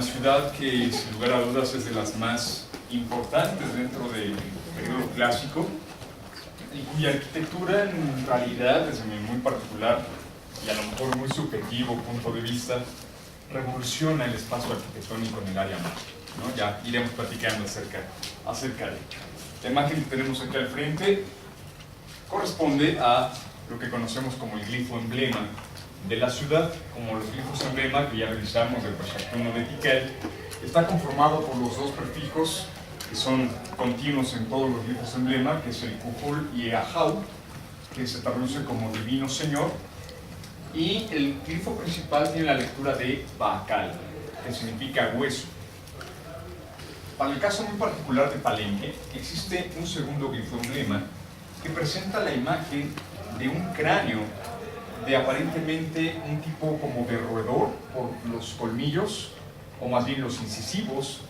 ciudad que sin lugar a dudas es de las más importantes dentro del periodo clásico y cuya arquitectura en realidad, desde mi muy particular y a lo mejor muy subjetivo punto de vista, revoluciona el espacio arquitectónico en el área maya, ¿no? Ya iremos platicando acerca de ello. La imagen que tenemos aquí al frente corresponde a lo que conocemos como el glifo emblema de la ciudad. Como los glifos emblema que ya revisamos del Pachactuno de Tikal, está conformado por los dos prefijos que son continuos en todos los glifos emblema, que es el Kujul y Ahau, que se traduce como divino señor, y el glifo principal tiene la lectura de Bacal, que significa hueso. Para el caso muy particular de Palenque, existe un segundo glifo emblema que presenta la imagen de un cráneo de aparentemente un tipo como de roedor por los colmillos, o más bien los incisivos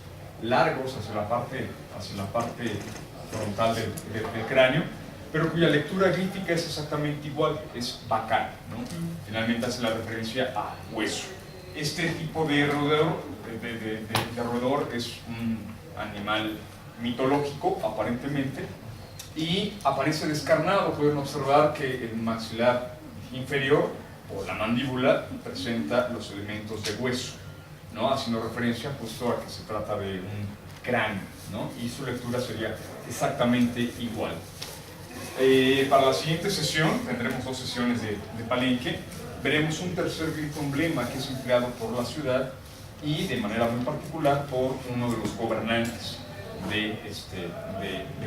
largos hacia la parte frontal del cráneo, pero cuya lectura glífica es exactamente igual, es Bacal, ¿no? Finalmente hace la referencia a hueso. Este tipo de roedor es un animal mitológico, aparentemente, y aparece descarnado. Pueden observar que el maxilar inferior, o la mandíbula, presenta los elementos de hueso, ¿no? Haciendo referencia puesto a que se trata de un cráneo, ¿no? Y su lectura sería exactamente igual. Para la siguiente sesión, tendremos dos sesiones de Palenque, veremos un tercer glifo emblema que es empleado por la ciudad y de manera muy particular por uno de los gobernantes de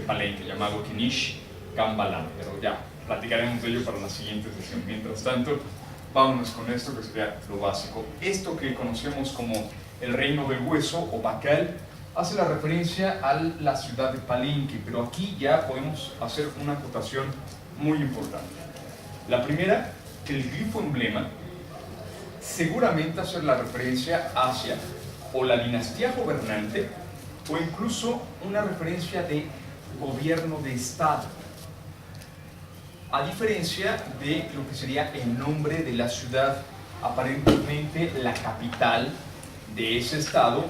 Palenque, llamado Kinish Kambalan, pero ya platicaremos de ello para la siguiente sesión. Mientras tanto, vámonos con esto que sería lo básico. Esto que conocemos como el reino del hueso o Bacal hace la referencia a la ciudad de Palenque, pero aquí ya podemos hacer una acotación muy importante. La primera, que el glifo emblema seguramente hace la referencia hacia o la dinastía gobernante o incluso una referencia de gobierno de estado, a diferencia de lo que sería el nombre de la ciudad, aparentemente la capital de ese estado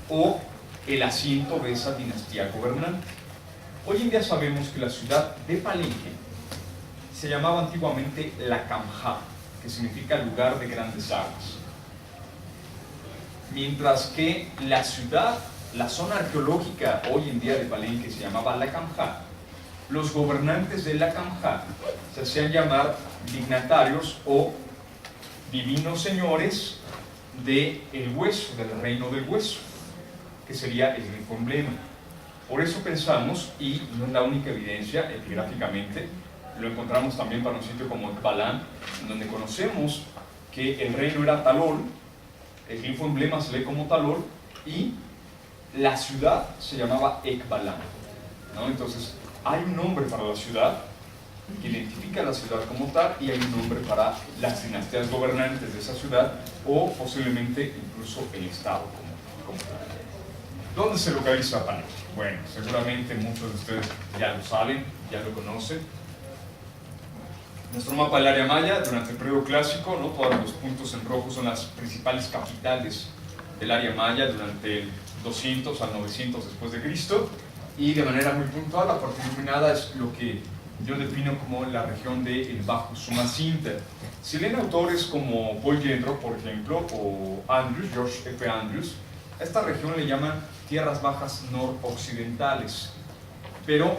o el asiento de esa dinastía gobernante. Hoy en día sabemos que la ciudad de Palenque se llamaba antiguamente La Camja, que significa lugar de grandes aguas, mientras que la ciudad, la zona arqueológica hoy en día de Palenque se llamaba La Camja. Los gobernantes de La Camja se hacían llamar dignatarios o divinos señores del hueso, del reino del hueso, que sería el glifo emblema. Por eso pensamos, y no es la única evidencia epigráficamente, lo encontramos también para un sitio como Ekbalan, donde conocemos que el reino era Talol, el glifo emblema se lee como Talol, y la ciudad se llamaba Ekbalan, ¿no? Entonces, hay un nombre para la ciudad que identifica a la ciudad como tal, y hay un nombre para las dinastías gobernantes de esa ciudad, o posiblemente incluso el estado como tal. ¿Dónde se localiza Palenque? Bueno, seguramente muchos de ustedes ya lo saben, ya lo conocen. Nuestro mapa del área maya, durante el periodo clásico, ¿no? Todos los puntos en rojo son las principales capitales del área maya durante el 200 al 900 después de Cristo, y de manera muy puntual, la parte iluminada es lo que yo defino como la región del Bajo Sumacinta. Si leen autores como Paul Yendro, por ejemplo, o Andrews, George F. Andrews, a esta región le llaman tierras bajas noroccidentales, pero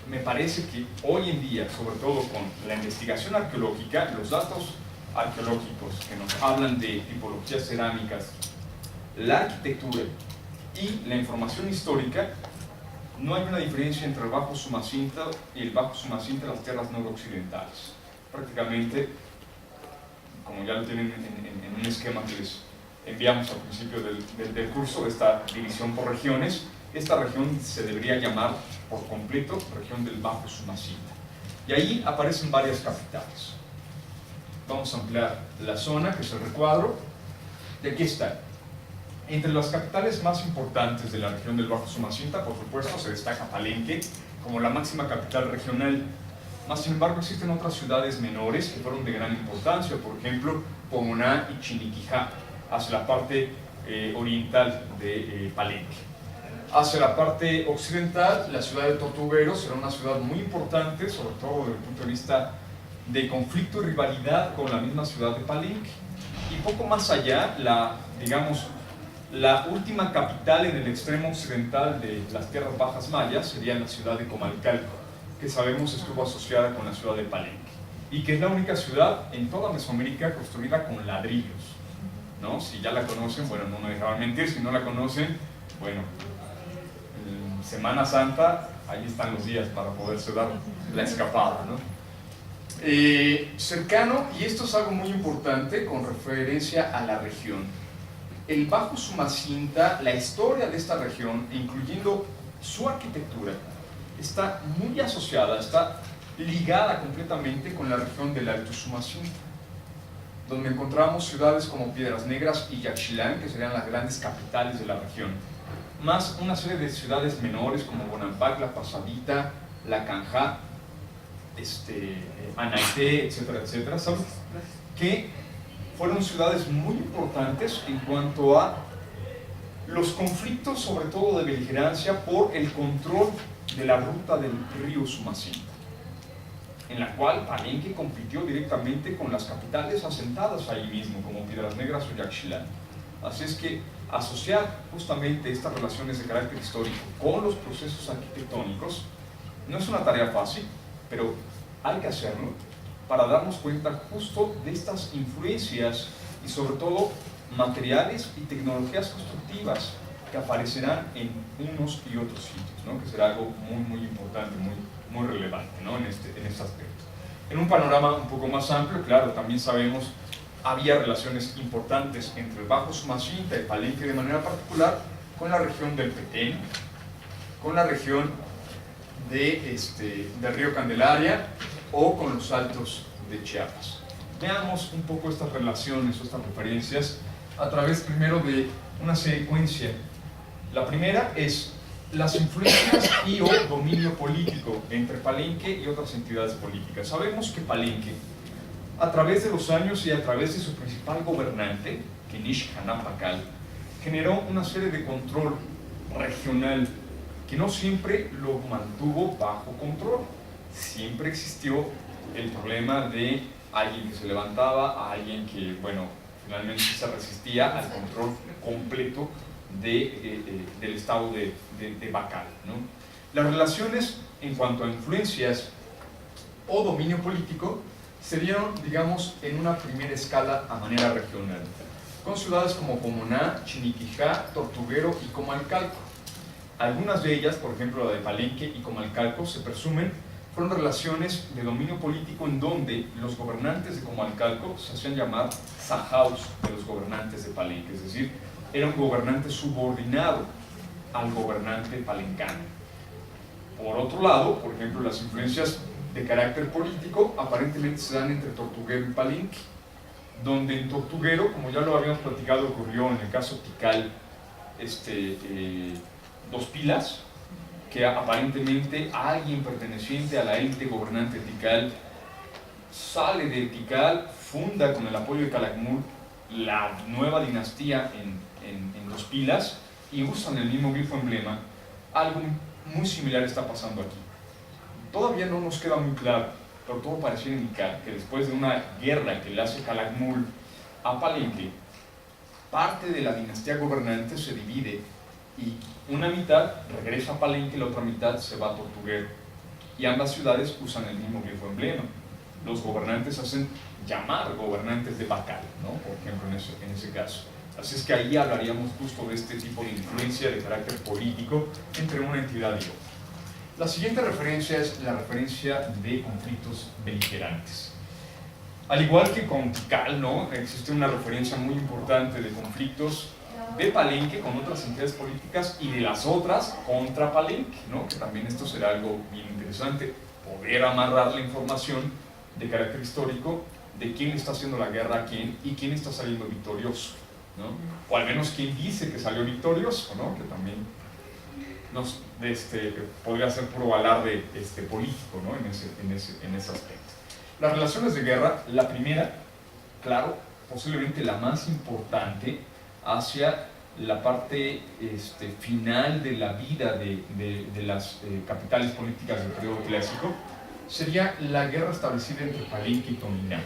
me parece que hoy en día, sobre todo con la investigación arqueológica, los datos arqueológicos que nos hablan de tipologías cerámicas, la arquitectura y la información histórica, no hay una diferencia entre el Bajo Sumacinta y el Bajo Sumacinta de las tierras noroccidentales. Prácticamente, como ya lo tienen en un esquema que les enviamos al principio del curso, esta división por regiones, esta región se debería llamar por completo región del Bajo Sumacinta. Y ahí aparecen varias capitales. Vamos a ampliar la zona, que es el recuadro. Y aquí está. Entre las capitales más importantes de la región del Bajo Sumacinta, por supuesto, se destaca Palenque como la máxima capital regional. Más sin embargo, existen otras ciudades menores que fueron de gran importancia, por ejemplo, Pomoná y Chiniquijá, hacia la parte oriental de Palenque. Hacia la parte occidental, la ciudad de Tortuguero será una ciudad muy importante, sobre todo desde el punto de vista de conflicto y rivalidad con la misma ciudad de Palenque. Y poco más allá, digamos, la última capital en el extremo occidental de las tierras bajas mayas sería la ciudad de Comalcalco, que sabemos estuvo asociada con la ciudad de Palenque, y que es la única ciudad en toda Mesoamérica construida con ladrillos, ¿no? Si ya la conocen, bueno, no me dejaban mentir, si no la conocen, bueno, en Semana Santa, ahí están los días para poderse dar la escapada, ¿no? Cercano, y esto es algo muy importante con referencia a la región, el Bajo Sumacinta, la historia de esta región, incluyendo su arquitectura, está muy asociada, está ligada completamente con la región del Alto Sumacinta, donde encontramos ciudades como Piedras Negras y Yaxchilán, que serían las grandes capitales de la región, más una serie de ciudades menores como Bonampak, La Pasadita, La Canjá, Anaité, etcétera, etcétera, ¿sabes? Que fueron ciudades muy importantes en cuanto a los conflictos, sobre todo de beligerancia, por el control de la ruta del río Sumacinta, en la cual Palenque compitió directamente con las capitales asentadas ahí mismo, como Piedras Negras o Yaxchilán. Así es que asociar justamente estas relaciones de carácter histórico con los procesos arquitectónicos no es una tarea fácil, pero hay que hacerlo para darnos cuenta justo de estas influencias y sobre todo materiales y tecnologías constructivas que aparecerán en unos y otros sitios, ¿no? Que será algo muy importante, muy relevante, ¿no? en este aspecto. En un panorama un poco más amplio, claro, también sabemos había relaciones importantes entre el Bajo Sumacinta y Palenque de manera particular con la región del Petén, con la región del río Candelaria o con los Altos de Chiapas. Veamos un poco estas relaciones o estas referencias a través primero de una secuencia. La primera es las influencias y o dominio político entre Palenque y otras entidades políticas. Sabemos que Palenque, a través de los años y a través de su principal gobernante, Kenish Hanan Pakal, generó una serie de control regional que no siempre lo mantuvo bajo control. Siempre existió el problema de alguien que se levantaba, a alguien que, bueno, finalmente se resistía al control completo del estado de Bacal, ¿no? Las relaciones en cuanto a influencias o dominio político se dieron, digamos, en una primera escala a manera regional, con ciudades como Comoná, Chiniquijá, Tortuguero y Comalcalco. Algunas de ellas, por ejemplo la de Palenque y Comalcalco, se presumen fueron relaciones de dominio político en donde los gobernantes de Comalcalco se hacían llamar sahaus de los gobernantes de Palenque, es decir, era un gobernante subordinado al gobernante palencano. Por otro lado, por ejemplo, las influencias de carácter político aparentemente se dan entre Tortuguero y Palenque, donde en Tortuguero, como ya lo habíamos platicado, ocurrió en el caso Tikal, Dos Pilas, que aparentemente alguien perteneciente a la élite gobernante de Tikal sale de Tikal, funda con el apoyo de Calakmul la nueva dinastía en Dos Pilas y usan el mismo grifo emblema. Algo muy similar está pasando aquí. Todavía no nos queda muy claro, pero todo pareciera indicar que después de una guerra que le hace Calakmul a Palenque, parte de la dinastía gobernante se divide y una mitad regresa a Palenque y la otra mitad se va a Tortuguero, y ambas ciudades usan el mismo grifo emblema. Los gobernantes hacen llamar gobernantes de Bacal, ¿no? Por ejemplo, en ese caso. Así es que ahí hablaríamos justo de este tipo de influencia de carácter político entre una entidad y otra. La siguiente referencia es la referencia de conflictos beligerantes. Al igual que con Tikal, ¿no? Existe una referencia muy importante de conflictos de Palenque con otras entidades políticas y de las otras contra Palenque, ¿no? Que también esto será algo bien interesante, poder amarrar la información de carácter histórico de quién está haciendo la guerra a quién y quién está saliendo victorioso, ¿no? O al menos quién dice que salió victorioso, ¿no? Que también podría ser puro alarde político, ¿no? en ese aspecto. Las relaciones de guerra, la primera, claro, posiblemente la más importante, hacia la parte final de la vida de las capitales políticas del periodo clásico, sería la guerra establecida entre Palenque y Toniná.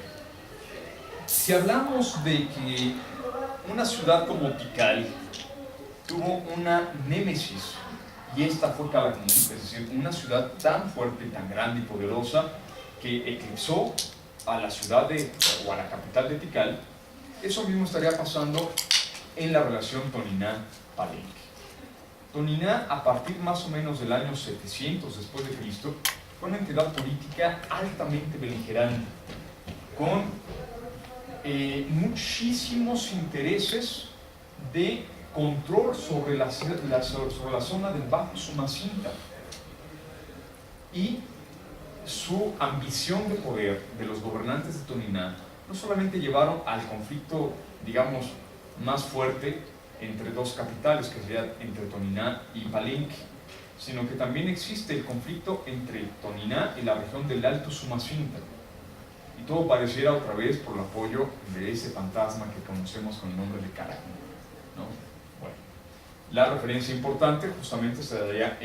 Si hablamos de que una ciudad como Tikal tuvo una némesis, y esta fue Calakmul, es decir, una ciudad tan fuerte, tan grande y poderosa que eclipsó a la ciudad o a la capital de Tikal, eso mismo estaría pasando en la relación Toniná-Palenque. Toniná, a partir más o menos del año 700 después de Cristo, fue una entidad política altamente beligerante, con muchísimos intereses de control sobre la zona del Bajo Sumacinta, y su ambición de poder de los gobernantes de Toniná no solamente llevaron al conflicto, digamos, más fuerte entre dos capitales, que sería entre Toniná y Palenque, sino que también existe el conflicto entre Toniná y la región del Alto Sumacinta. Y todo pareciera otra vez por el apoyo de ese fantasma que conocemos con el nombre de Calakmul, ¿no? Bueno, la referencia importante justamente se daría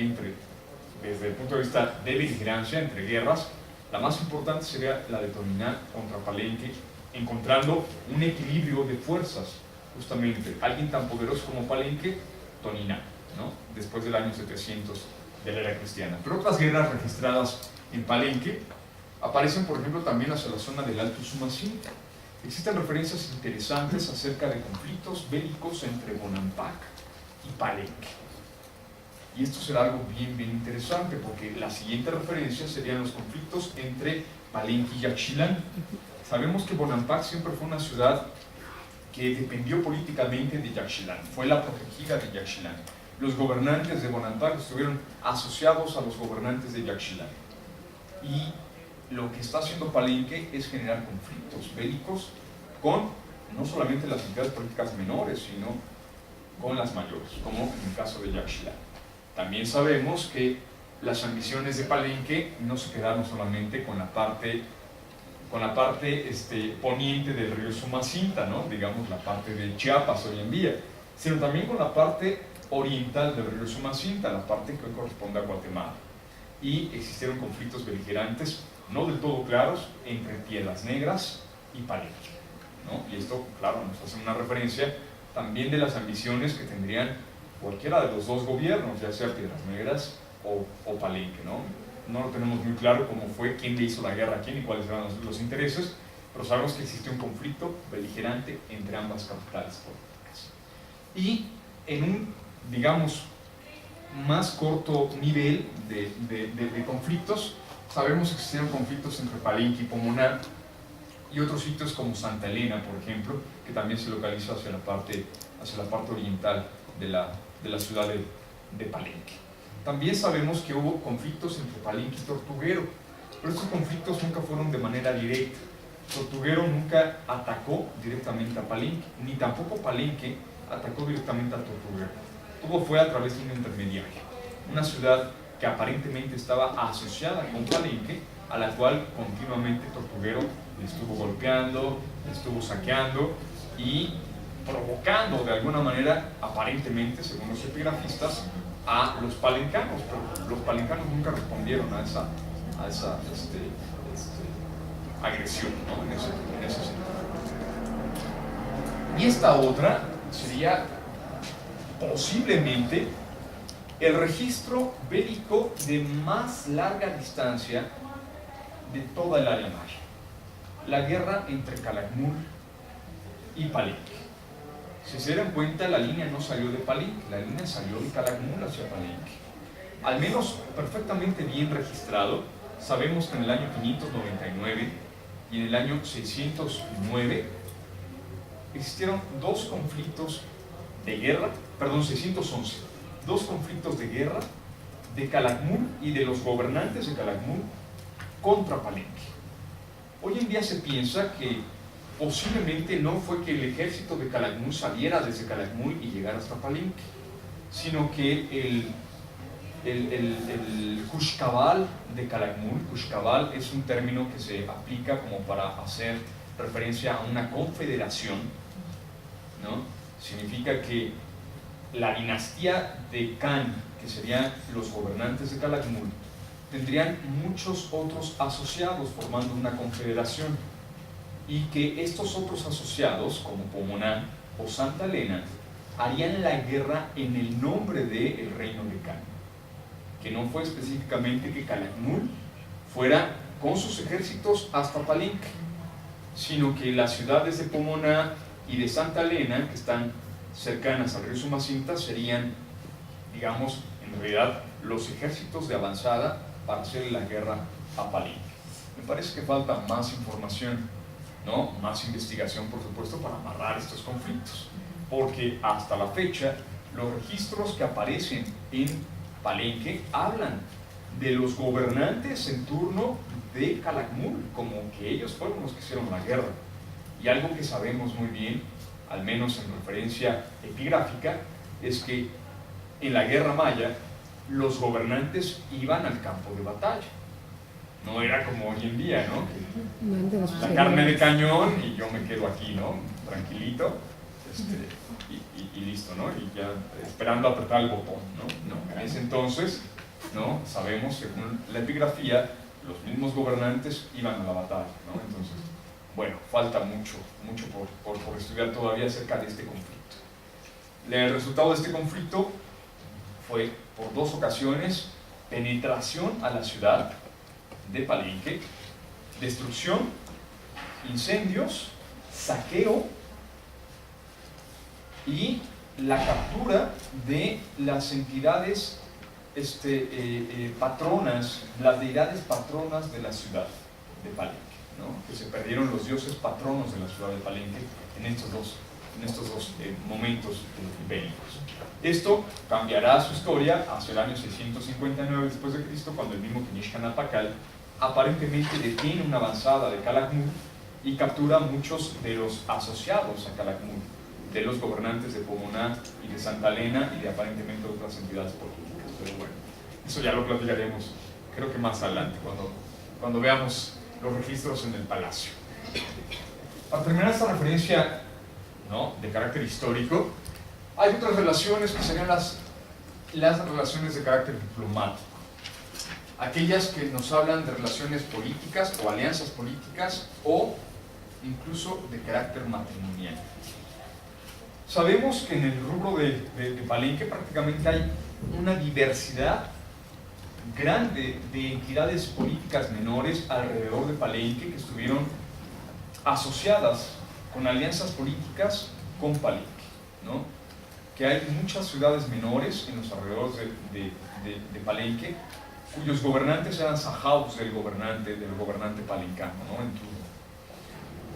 desde el punto de vista de beligerancia, entre guerras. La más importante sería la de Toniná contra Palenque, encontrando un equilibrio de fuerzas, justamente. Alguien tan poderoso como Palenque, Toniná, ¿no? Después del año 700 de la era cristiana. Pero otras guerras registradas en Palenque aparecen, por ejemplo, también hacia la zona del Alto Sumacinta. Existen referencias interesantes acerca de conflictos bélicos entre Bonampak y Palenque. Y esto será algo bien interesante, porque la siguiente referencia serían los conflictos entre Palenque y Yaxchilán. Sabemos que Bonampak siempre fue una ciudad que dependió políticamente de Yaxchilán, fue la protegida de Yaxchilán. Los gobernantes de Bonampak estuvieron asociados a los gobernantes de Yaxchilán. Y lo que está haciendo Palenque es generar conflictos bélicos con no solamente las entidades políticas menores, sino con las mayores, como en el caso de Yaxchilán. También sabemos que las ambiciones de Palenque no se quedaron solamente con la parte poniente del río Sumacinta, ¿no? Digamos la parte de Chiapas hoy en día, sino también con la parte oriental del río Sumacinta, la parte que hoy corresponde a Guatemala. Y existieron conflictos beligerantes no del todo claros entre Piedras Negras y Palenque, ¿no? Y esto, claro, nos hace una referencia también de las ambiciones que tendrían cualquiera de los dos gobiernos, ya sea Piedras Negras o Palenque, ¿no? No lo tenemos muy claro cómo fue, quién le hizo la guerra a quién y cuáles eran los intereses, pero sabemos que existió un conflicto beligerante entre ambas capitales políticas. Y en un, digamos, más corto nivel de conflictos, sabemos que existieron conflictos entre Palenque y Pomoná y otros sitios como Santa Elena, por ejemplo, que también se localiza hacia la parte oriental de la ciudad de Palenque. También sabemos que hubo conflictos entre Palenque y Tortuguero, pero estos conflictos nunca fueron de manera directa. Tortuguero nunca atacó directamente a Palenque, ni tampoco Palenque atacó directamente a Tortuguero. Todo fue a través de un intermediario, una ciudad que aparentemente estaba asociada con Palenque, a la cual continuamente Tortuguero le estuvo golpeando, le estuvo saqueando y provocando de alguna manera, aparentemente, según los epigrafistas, a los palencanos, pero los palencanos nunca respondieron a esa agresión, ¿no? en ese sentido. Y esta otra sería posiblemente el registro bélico de más larga distancia de toda el área maya, la guerra entre Calakmul y Palenque. Si se dan cuenta, la línea no salió de Palenque, la línea salió de Calakmul hacia Palenque. Al menos perfectamente bien registrado, sabemos que en el año 599 y en el año 609 existieron dos conflictos de guerra, 611, dos conflictos de guerra de Calakmul y de los gobernantes de Calakmul contra Palenque. Hoy en día se piensa que posiblemente no fue que el ejército de Calakmul saliera desde Calakmul y llegara hasta Palenque, sino que el Kushkabal de Calakmul, Kushkabal es un término que se aplica como para hacer referencia a una confederación, ¿no? significa que la dinastía de Can, que serían los gobernantes de Calakmul, tendrían muchos otros asociados formando una confederación, y que estos otros asociados, como Pomoná o Santa Elena, harían la guerra en el nombre del reino de Can, que no fue específicamente que Calakmul fuera con sus ejércitos hasta Palenque, sino que las ciudades de Pomoná y de Santa Elena, que están cercanas al río Sumacinta, serían, digamos, en realidad los ejércitos de avanzada para hacer la guerra a Palenque. Me parece que falta más información, ¿no? Más investigación, por supuesto, para amarrar estos conflictos, porque hasta la fecha los registros que aparecen en Palenque hablan de los gobernantes en turno de Calakmul, como que ellos fueron los que hicieron la guerra. Y algo que sabemos muy bien, al menos en referencia epigráfica, es que en la guerra maya los gobernantes iban al campo de batalla. No era como hoy en día, ¿no? La carne de cañón y yo me quedo aquí, ¿no? Tranquilito, y listo, ¿no? Y ya esperando apretar el botón, ¿no? En ese entonces, ¿no? Sabemos, según la epigrafía, los mismos gobernantes iban a la batalla, ¿no? Entonces, bueno, falta mucho por estudiar todavía acerca de este conflicto. El resultado de este conflicto fue, por 2 ocasiones, penetración a la ciudad de Palenque, destrucción, incendios, saqueo y la captura de las entidades patronas, las deidades patronas de la ciudad de Palenque, ¿no? Que se perdieron los dioses patronos de la ciudad de Palenque en estos dos momentos bélicos. Esto cambiará su historia hacia el año 659 después de Cristo, cuando el mismo Tenishkan Pakal aparentemente detiene una avanzada de Calakmul y captura muchos de los asociados a Calakmul, de los gobernantes de Pomoná y de Santa Elena y de aparentemente otras entidades políticas. Pero bueno, eso ya lo platicaremos, creo que más adelante, cuando veamos los registros en el palacio. Para terminar esta referencia, ¿no?, de carácter histórico, hay otras relaciones que serían las relaciones de carácter diplomático, aquellas que nos hablan de relaciones políticas o alianzas políticas o incluso de carácter matrimonial. Sabemos que en el rubro de Palenque prácticamente hay una diversidad grande de entidades políticas menores alrededor de Palenque que estuvieron asociadas con alianzas políticas con Palenque, ¿no? Que hay muchas ciudades menores en los alrededores de Palenque cuyos gobernantes eran sahaus del gobernante palencano, ¿no?, en turno.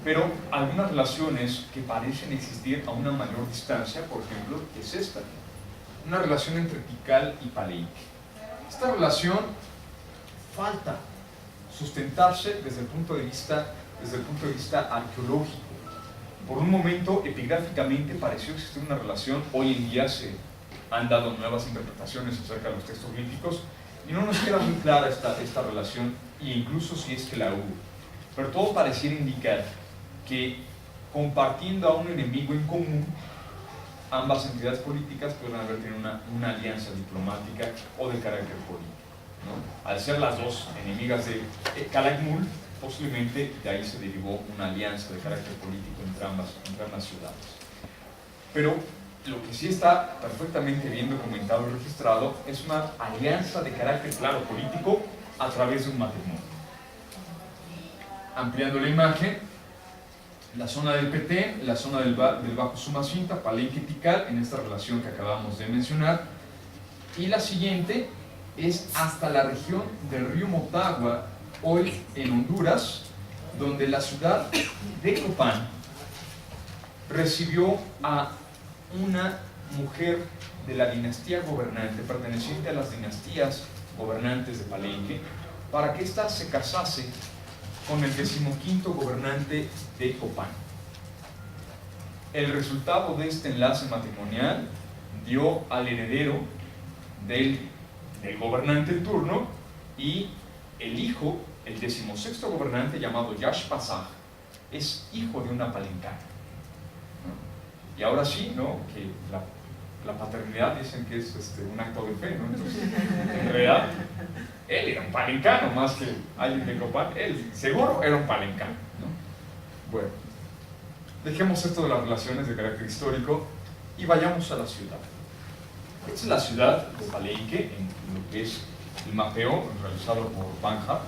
Pero algunas relaciones que parecen existir a una mayor distancia, por ejemplo, es esta, una relación entre Tikal y Palenque. Esta relación falta sustentarse desde el punto de vista arqueológico. Por un momento, epigráficamente pareció existir una relación. Hoy en día se han dado nuevas interpretaciones acerca de los textos glíficos y no nos queda muy clara esta relación, e incluso si es que la hubo. Pero todo pareciera indicar que, compartiendo a un enemigo en común, ambas entidades políticas pueden haber tenido una alianza diplomática o de carácter político, ¿no? Al ser las dos enemigas de Calakmul, posiblemente de ahí se derivó una alianza de carácter político entre ambas ciudades. Pero lo que sí está perfectamente bien documentado y registrado es una alianza de carácter, claro, político a través de un matrimonio. Ampliando la imagen, la zona del Petén, la zona del Bajo Sumacinta, Palenque y Tikal, en esta relación que acabamos de mencionar, y la siguiente es hasta la región del río Motagua, hoy en Honduras, donde la ciudad de Copán recibió a una mujer de la dinastía gobernante, perteneciente a las dinastías gobernantes de Palenque, para que ésta se casase con el 15º gobernante de Copán. El resultado de este enlace matrimonial dio al heredero del gobernante en turno, y el hijo, el 16º gobernante, llamado Yash Pasaj, es hijo de una palencana, ¿no? Y ahora sí, ¿no? Que la paternidad dicen que es un acto de fe, ¿no? Entonces, en realidad, él era un palencano más que alguien de Copán. Él seguro era un palencano, ¿no? Bueno, dejemos esto de las relaciones de carácter histórico y vayamos a la ciudad. Esta es la ciudad de Palenque, en lo que es el mapeo realizado por Banhart,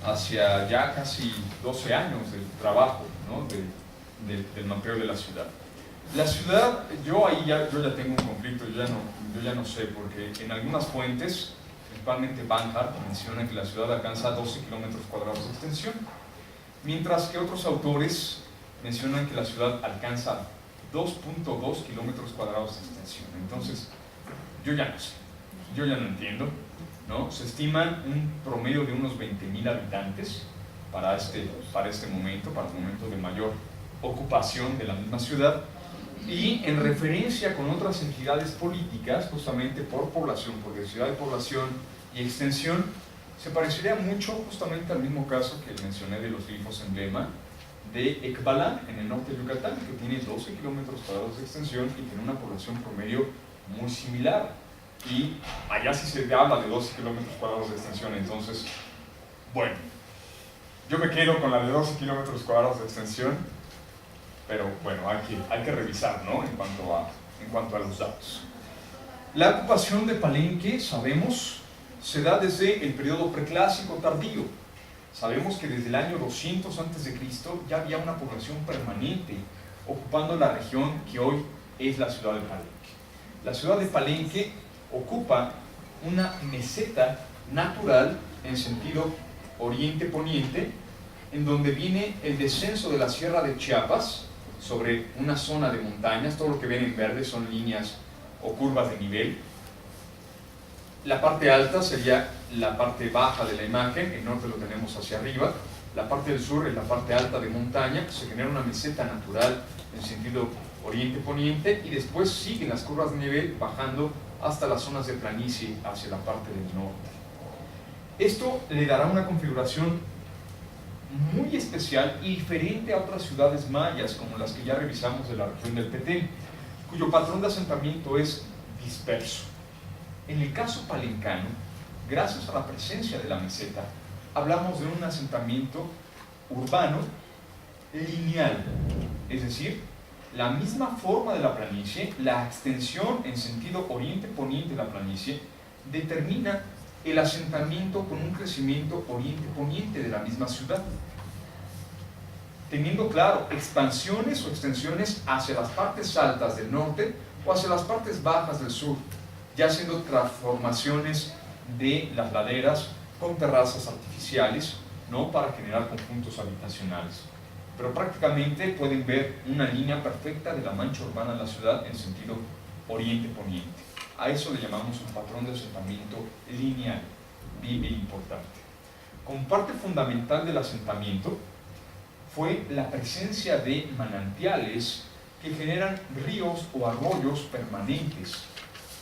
hacia ya casi 12 años del trabajo, ¿no? del mapeo de la ciudad. La ciudad, yo ya tengo un conflicto, yo ya no sé, porque en algunas fuentes, principalmente Banhart, menciona que la ciudad alcanza 12 kilómetros cuadrados de extensión, mientras que otros autores mencionan que la ciudad alcanza 2.2 kilómetros cuadrados de extensión. Entonces, yo ya no sé, yo ya no entiendo, ¿no? Se estiman un promedio de unos 20.000 habitantes para este momento, para el momento de mayor ocupación de la misma ciudad, y en referencia con otras entidades políticas, justamente por población, por densidad de población y extensión, se parecería mucho justamente al mismo caso que mencioné de los glifos emblema de Ekbalam, en el norte de Yucatán, que tiene 12 kilómetros cuadrados de extensión y tiene una población promedio muy similar. Y allá sí se habla de 12 kilómetros cuadrados de extensión. Entonces, bueno, yo me quedo con la de 12 kilómetros cuadrados de extensión, pero bueno, hay que revisar, ¿no? En cuanto a los datos. La ocupación de Palenque, sabemos, se da desde el periodo preclásico tardío. Sabemos que desde el año 200 a.C. ya había una población permanente ocupando la región que hoy es la ciudad de Palenque. La ciudad de Palenque ocupa una meseta natural en sentido oriente-poniente, en donde viene el descenso de la Sierra de Chiapas sobre una zona de montañas. Todo lo que ven en verde son líneas o curvas de nivel. La parte alta sería la parte baja de la imagen, el norte lo tenemos hacia arriba, la parte del sur es la parte alta de montaña, se genera una meseta natural en sentido oriente-poniente y después siguen las curvas de nivel bajando hasta las zonas de planicie hacia la parte del norte. Esto le dará una configuración muy especial y diferente a otras ciudades mayas como las que ya revisamos de la región del Petén, cuyo patrón de asentamiento es disperso. En el caso palencano, gracias a la presencia de la meseta, hablamos de un asentamiento urbano lineal, es decir, la misma forma de la planicie, la extensión en sentido oriente-poniente de la planicie, determina el asentamiento con un crecimiento oriente-poniente de la misma ciudad, teniendo claro expansiones o extensiones hacia las partes altas del norte o hacia las partes bajas del sur, ya siendo transformaciones de las laderas con terrazas artificiales, ¿no? Para generar conjuntos habitacionales. Pero prácticamente pueden ver una línea perfecta de la mancha urbana de la ciudad en sentido oriente-poniente. A eso le llamamos un patrón de asentamiento lineal, bien importante. Como parte fundamental del asentamiento fue la presencia de manantiales que generan ríos o arroyos permanentes.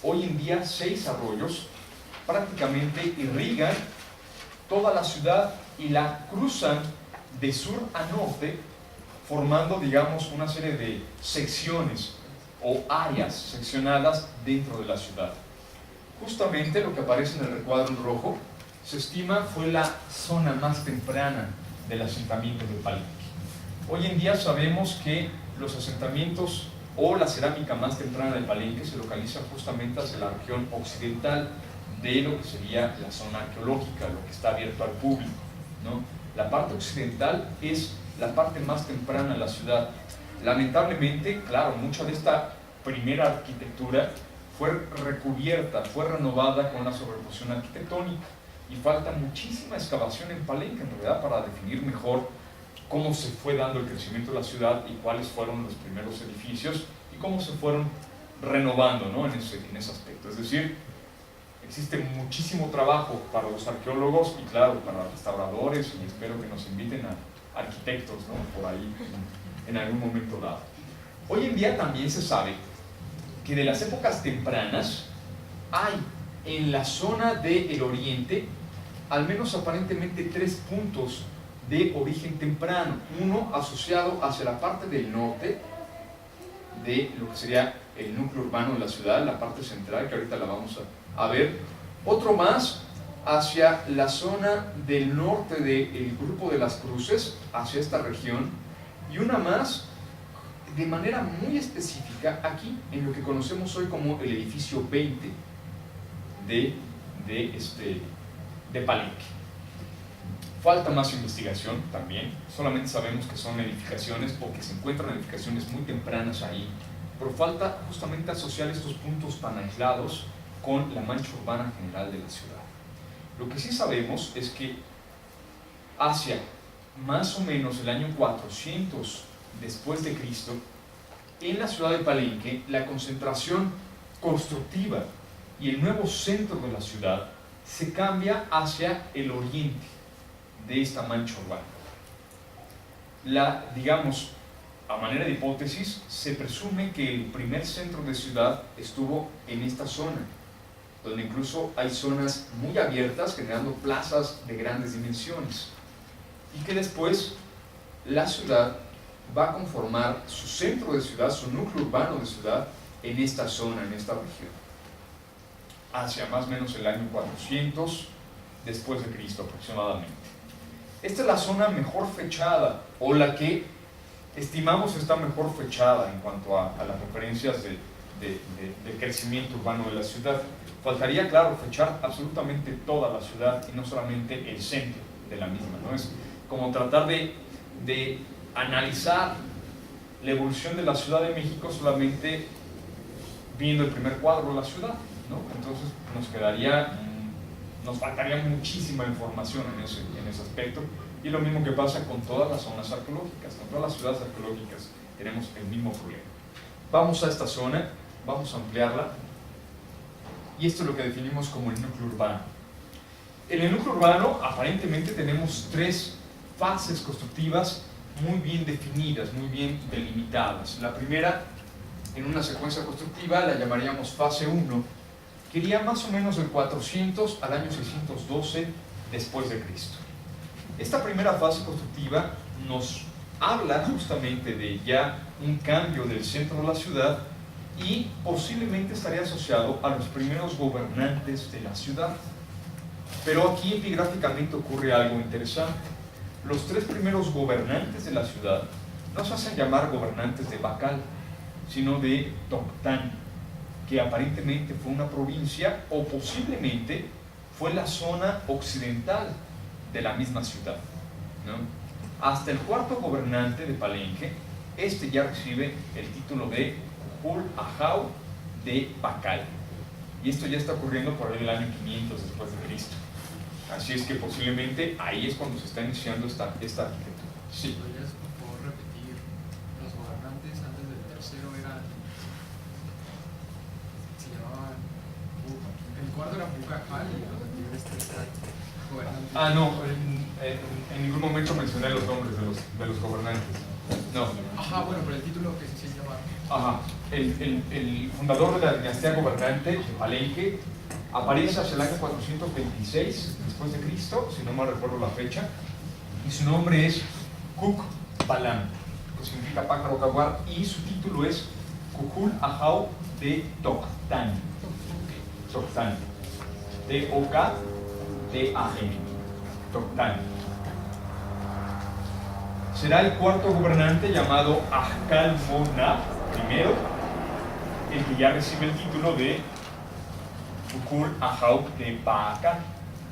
Hoy en día 6 arroyos prácticamente irrigan toda la ciudad y la cruzan de sur a norte, formando, digamos, una serie de secciones o áreas seccionadas dentro de la ciudad. Justamente lo que aparece en el recuadro en rojo se estima fue la zona más temprana del asentamiento de Palenque. Hoy en día sabemos que los asentamientos o la cerámica más temprana de Palenque se localiza justamente hacia la región occidental de lo que sería la zona arqueológica, lo que está abierto al público, ¿no? La parte occidental es la parte más temprana de la ciudad. Lamentablemente, claro, mucha de esta primera arquitectura fue recubierta, fue renovada con la sobreposición arquitectónica y falta muchísima excavación en Palenque, en realidad, para definir mejor cómo se fue dando el crecimiento de la ciudad y cuáles fueron los primeros edificios y cómo se fueron renovando, ¿no? en ese aspecto. Es decir, existe muchísimo trabajo para los arqueólogos y claro, para los restauradores, y espero que nos inviten a arquitectos, ¿no? Por ahí en algún momento dado. Hoy en día también se sabe que de las épocas tempranas hay en la zona del oriente al menos aparentemente 3 puntos de origen temprano, uno asociado hacia la parte del norte de lo que sería el núcleo urbano de la ciudad, la parte central, que ahorita la vamos a ver. Otro más hacia la zona del norte del grupo de las Cruces, hacia esta región, y una más de manera muy específica aquí, en lo que conocemos hoy como el edificio 20 de Palenque. Falta más investigación también, solamente sabemos que son edificaciones o que se encuentran edificaciones muy tempranas ahí, pero falta justamente asociar estos puntos tan aislados con la mancha urbana general de la ciudad. Lo que sí sabemos es que hacia más o menos el año 400 después de Cristo, en la ciudad de Palenque, la concentración constructiva y el nuevo centro de la ciudad se cambia hacia el oriente de esta mancha urbana. Digamos, a manera de hipótesis, se presume que el primer centro de ciudad estuvo en esta zona, donde incluso hay zonas muy abiertas generando plazas de grandes dimensiones, y que después la ciudad va a conformar su centro de ciudad, su núcleo urbano de ciudad, en esta zona, en esta región, hacia más o menos el año 400 después de Cristo aproximadamente. Esta es la zona mejor fechada, o la que estimamos está mejor fechada en cuanto a las referencias del crecimiento urbano de la ciudad. Faltaría, claro, fechar absolutamente toda la ciudad y no solamente el centro de la misma, ¿no? Es como tratar de analizar la evolución de la Ciudad de México solamente viendo el primer cuadro de la ciudad, ¿no? Entonces nos faltaría muchísima información en ese aspecto, y lo mismo que pasa con todas las zonas arqueológicas, con todas las ciudades arqueológicas tenemos el mismo problema. Vamos a esta zona, vamos a ampliarla, y esto es lo que definimos como el núcleo urbano. En el núcleo urbano aparentemente tenemos tres fases constructivas muy bien definidas, muy bien delimitadas. La primera, en una secuencia constructiva, la llamaríamos fase 1, que iría más o menos del 400 al año 612 después de Cristo. Esta primera fase constructiva nos habla justamente de ya un cambio del centro de la ciudad, y posiblemente estaría asociado a los primeros gobernantes de la ciudad. Pero aquí epigráficamente ocurre algo interesante. Los tres primeros gobernantes de la ciudad no se hacen llamar gobernantes de Bacal, sino de Toctán, que aparentemente fue una provincia o posiblemente fue la zona occidental de la misma ciudad, ¿no? Hasta el cuarto gobernante de Palenque, este ya recibe el título de Cucul Ajau de Bacal, y esto ya está ocurriendo por el año 500 después de Cristo. Así es que posiblemente ahí es cuando se está iniciando esta arquitectura. Sí. ¿Podrías, por favor, repetir? Los gobernantes antes del tercero eran... se llamaban... el cuarto era Pucajal y los anteriores tres eran gobernantes. Ah, no, en ningún momento mencioné los nombres de los gobernantes. No. Ajá, bueno, pero el título que se llama... Ajá. El fundador de la dinastía gobernante de Palenque aparece hacia el año 426 después de Cristo, si no mal recuerdo la fecha, y su nombre es Cuc Balam, que significa pájaro jaguar, y su título es Cucul Ajau de Toctán. Toctán. T-O-K-T-A-N. Toctán. Será el cuarto gobernante, llamado Ajcal-Mona I, el que ya recibe el título de Cucul Ajau de Baca,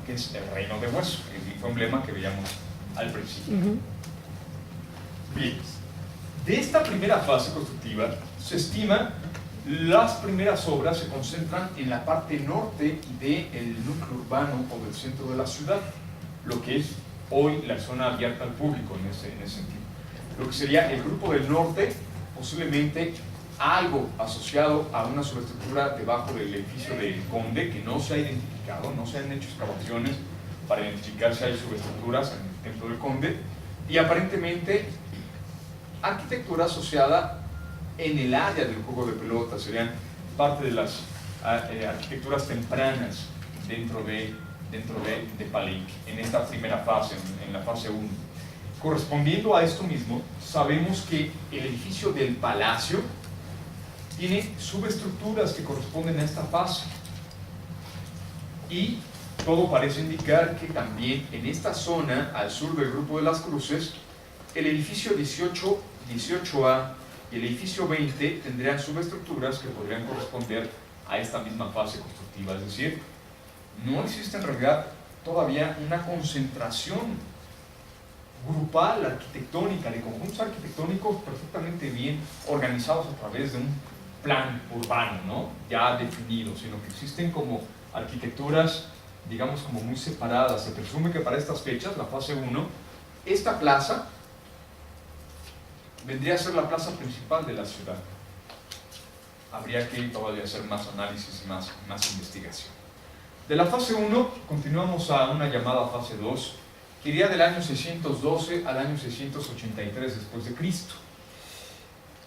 que es el reino de hueso, el mismo emblema que veíamos al principio. Bien, de esta primera fase constructiva se estima las primeras obras se concentran en la parte norte del núcleo urbano o del centro de la ciudad, lo que es hoy la zona abierta al público en ese sentido. Lo que sería el grupo del norte, posiblemente algo asociado a una subestructura debajo del edificio del Conde, que no se ha identificado, no se han hecho excavaciones para identificar si hay subestructuras en el templo del Conde, y aparentemente arquitectura asociada en el área del juego de pelota, serían parte de las arquitecturas tempranas dentro de Palenque, en esta primera fase, en la fase 1. Correspondiendo a esto mismo, sabemos que el edificio del palacio tiene subestructuras que corresponden a esta fase. Y todo parece indicar que también en esta zona, al sur del Grupo de las Cruces, el edificio 18A y el edificio 20 tendrían subestructuras que podrían corresponder a esta misma fase constructiva. Es decir, no existe en realidad todavía una concentración grupal, arquitectónica, de conjuntos arquitectónicos perfectamente bien organizados a través de un plan urbano, ¿no? Ya definido, sino que existen como arquitecturas, digamos, como muy separadas. Se presume que para estas fechas, la fase 1, esta plaza vendría a ser la plaza principal de la ciudad. Habría que todavía hacer más análisis y más investigación. De la fase 1 continuamos a una llamada fase 2, que iría del año 612 al año 683 después de Cristo.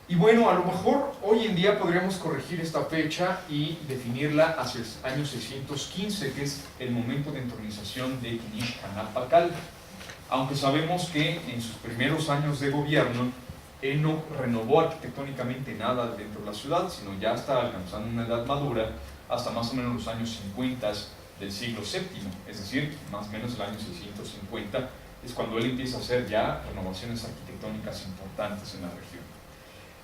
Y bueno, a lo mejor hoy en día podríamos corregir esta fecha y definirla hacia el año 615, que es el momento de entronización de Kinish Hanap Pakal. Aunque sabemos que en sus primeros años de gobierno, él no renovó arquitectónicamente nada dentro de la ciudad, sino ya está alcanzando una edad madura hasta más o menos los años 50 del siglo VII, es decir, más o menos el año 650, es cuando él empieza a hacer ya renovaciones arquitectónicas importantes en la región.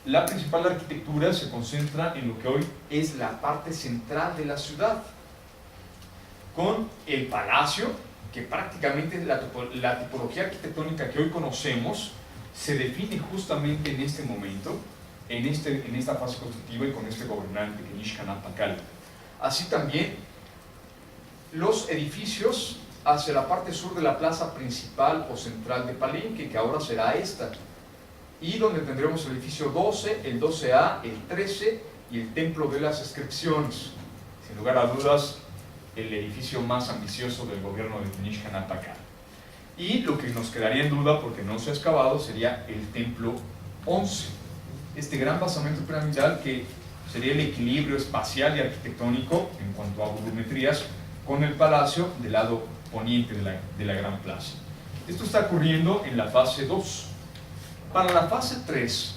La principal arquitectura se concentra en lo que hoy es la parte central de la ciudad, con el palacio, que prácticamente la tipología arquitectónica que hoy conocemos se define justamente en este momento, en esta fase constructiva y con este gobernante, Kinish Hanap Pakal. Así también, los edificios hacia la parte sur de la plaza principal o central de Palenque, que ahora será esta, y donde tendremos el edificio 12, el 12A, el 13 y el Templo de las Inscripciones. Sin lugar a dudas, el edificio más ambicioso del gobierno de Kinish Hanap Pakal. Y lo que nos quedaría en duda, porque no se ha excavado, sería el Templo 11, este gran basamento piramidal que sería el equilibrio espacial y arquitectónico en cuanto a volumetrías con el palacio del lado poniente de la gran plaza. Esto está ocurriendo en la fase 2. Para la fase 3,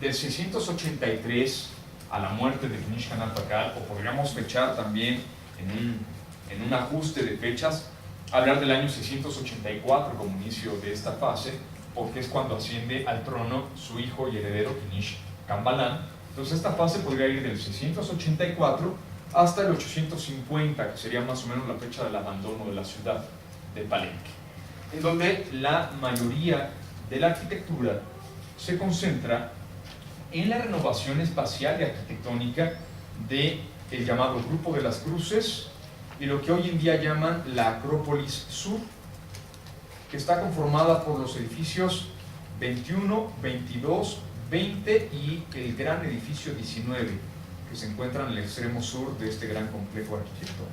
del 683 a la muerte de Kinish Hanap Pakal, o podríamos fechar también en un ajuste de fechas, hablar del año 684 como inicio de esta fase, porque es cuando asciende al trono su hijo y heredero Kinish Kambalan. Entonces esta fase podría ir del 684 hasta el 850, que sería más o menos la fecha del abandono de la ciudad de Palenque, en donde la mayoría de la arquitectura se concentra en la renovación espacial y arquitectónica del llamado Grupo de las Cruces y lo que hoy en día llaman la Acrópolis Sur, que está conformada por los edificios 21, 22, 20 y el gran edificio 19, que se encuentran en el extremo sur de este gran complejo arquitectónico.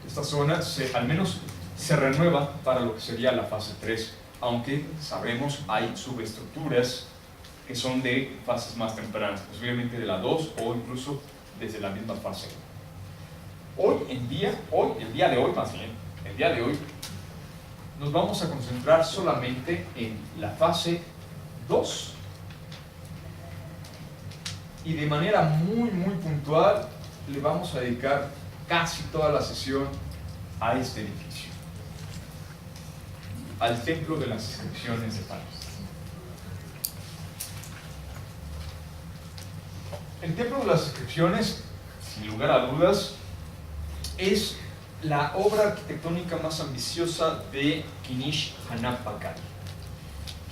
Esta zona al menos se renueva para lo que sería la fase 3, aunque sabemos hay subestructuras que son de fases más tempranas, posiblemente de la 2 o incluso desde la misma fase 1. El día de hoy, nos vamos a concentrar solamente en la fase 2 y de manera muy puntual le vamos a dedicar casi toda la sesión a este edificio, al Templo de las Inscripciones de Palenque. El Templo de las Inscripciones, sin lugar a dudas, es la obra arquitectónica más ambiciosa de Kinish Hanap Pakal.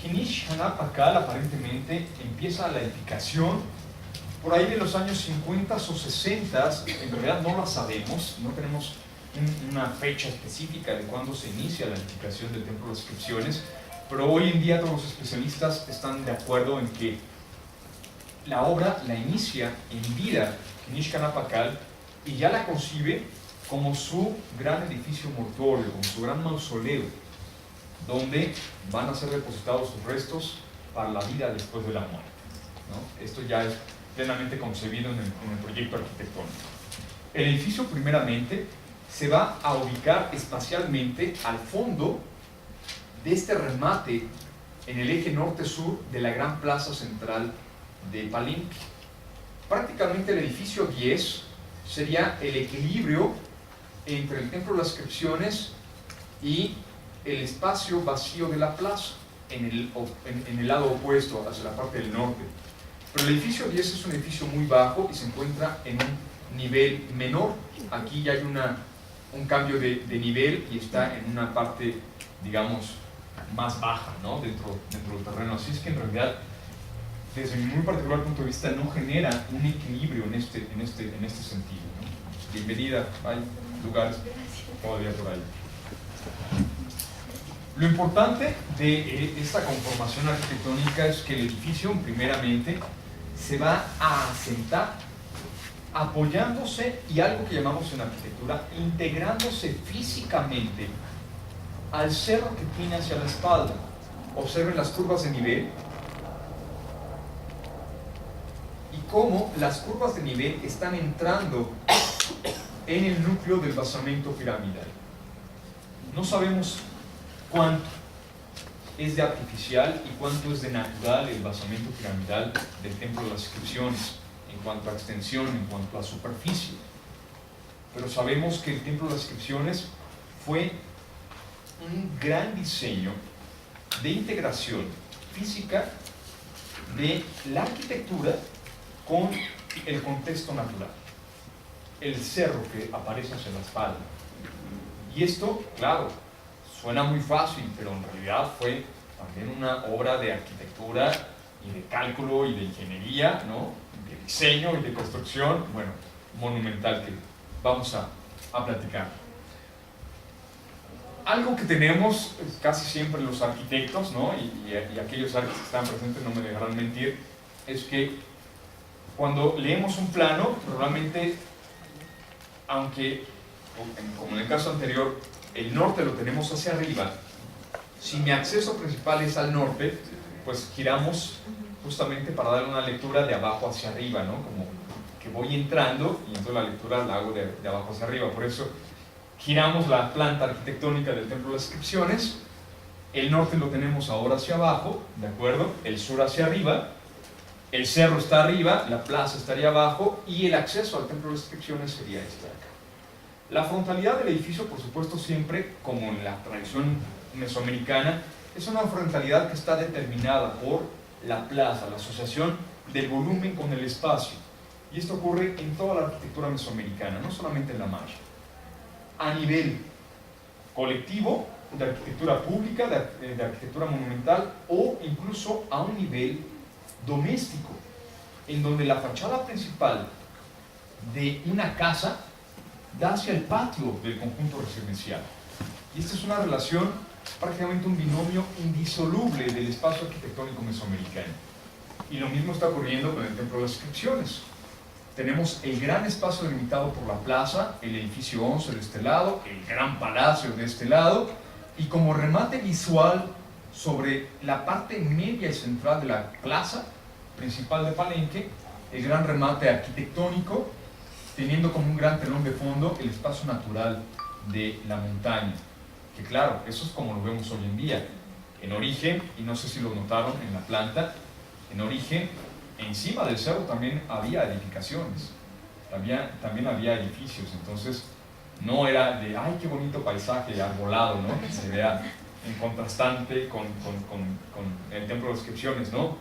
Kinish Hanap Pakal aparentemente empieza la edificación por ahí de los años 50 o 60, en realidad no la sabemos, no tenemos una fecha específica de cuándo se inicia la edificación del Templo de las Inscripciones, pero hoy en día todos los especialistas están de acuerdo en que la obra la inicia en vida Kinish Hanap Pakal y ya la concibe como su gran edificio mortuorio, como su gran mausoleo, donde van a ser depositados sus restos para la vida después de la muerte, ¿no? Esto ya es plenamente concebido en el proyecto arquitectónico. El edificio primeramente se va a ubicar espacialmente al fondo de este remate en el eje norte-sur de la gran plaza central de Palenque. Prácticamente el edificio 10 sería el equilibrio entre el Templo de las Inscripciones y el espacio vacío de la plaza, en el lado opuesto, hacia la parte del norte. Pero el edificio 10 es un edificio muy bajo y se encuentra en un nivel menor. Aquí ya hay un cambio de nivel y está en una parte, digamos, más baja, ¿no? dentro del terreno. Así es que en realidad, desde mi muy particular punto de vista, no genera un equilibrio en este sentido, ¿no? Bienvenida, hay lugares todavía por ahí. Lo importante de esta conformación arquitectónica es que el edificio, primeramente, se va a asentar apoyándose, y algo que llamamos en arquitectura, integrándose físicamente al cerro que tiene hacia la espalda. Observen las curvas de nivel y cómo las curvas de nivel están entrando en el núcleo del basamento piramidal. No sabemos cuánto es de artificial y cuánto es de natural el basamento piramidal del Templo de las Inscripciones en cuanto a extensión, en cuanto a superficie. Pero sabemos que el Templo de las Inscripciones fue un gran diseño de integración física de la arquitectura con el contexto natural, el cerro que aparece hacia la espalda. Y esto, claro, suena muy fácil, pero en realidad fue también una obra de arquitectura y de cálculo y de ingeniería, ¿no? De diseño y de construcción, bueno, monumental, que vamos a platicar. Algo que tenemos casi siempre los arquitectos, ¿no? y aquellos arquitectos que están presentes no me dejarán mentir, es que cuando leemos un plano, normalmente, aunque, como en el caso anterior, el norte lo tenemos hacia arriba, si mi acceso principal es al norte, pues giramos justamente para darle una lectura de abajo hacia arriba, ¿no? Como que voy entrando y entonces la lectura la hago de abajo hacia arriba. Por eso giramos la planta arquitectónica del Templo de las Inscripciones. El norte lo tenemos ahora hacia abajo, ¿de acuerdo? El sur hacia arriba, el cerro está arriba, la plaza estaría abajo y el acceso al Templo de las Inscripciones sería este de acá. La frontalidad del edificio, por supuesto, siempre, como en la tradición mesoamericana, es una frontalidad que está determinada por la plaza, la asociación del volumen con el espacio. Y esto ocurre en toda la arquitectura mesoamericana, no solamente en la Maya. A nivel colectivo, de arquitectura pública, de arquitectura monumental, o incluso a un nivel doméstico, en donde la fachada principal de una casa da hacia el patio del conjunto residencial. Y esta es una relación, prácticamente un binomio indisoluble del espacio arquitectónico mesoamericano. Y lo mismo está ocurriendo con el Templo de las Inscripciones. Tenemos el gran espacio delimitado por la plaza, el edificio 11 de este lado, el gran palacio de este lado, y como remate visual sobre la parte media y central de la plaza principal de Palenque, el gran remate arquitectónico, teniendo como un gran telón de fondo el espacio natural de la montaña. Que claro, eso es como lo vemos hoy en día. En origen, y no sé si lo notaron en la planta, en origen, encima del cerro también había edificaciones, también había edificios, entonces no era de, ay, qué bonito paisaje arbolado, ¿no? Que se vea en contrastante con el Templo de las Inscripciones, ¿no?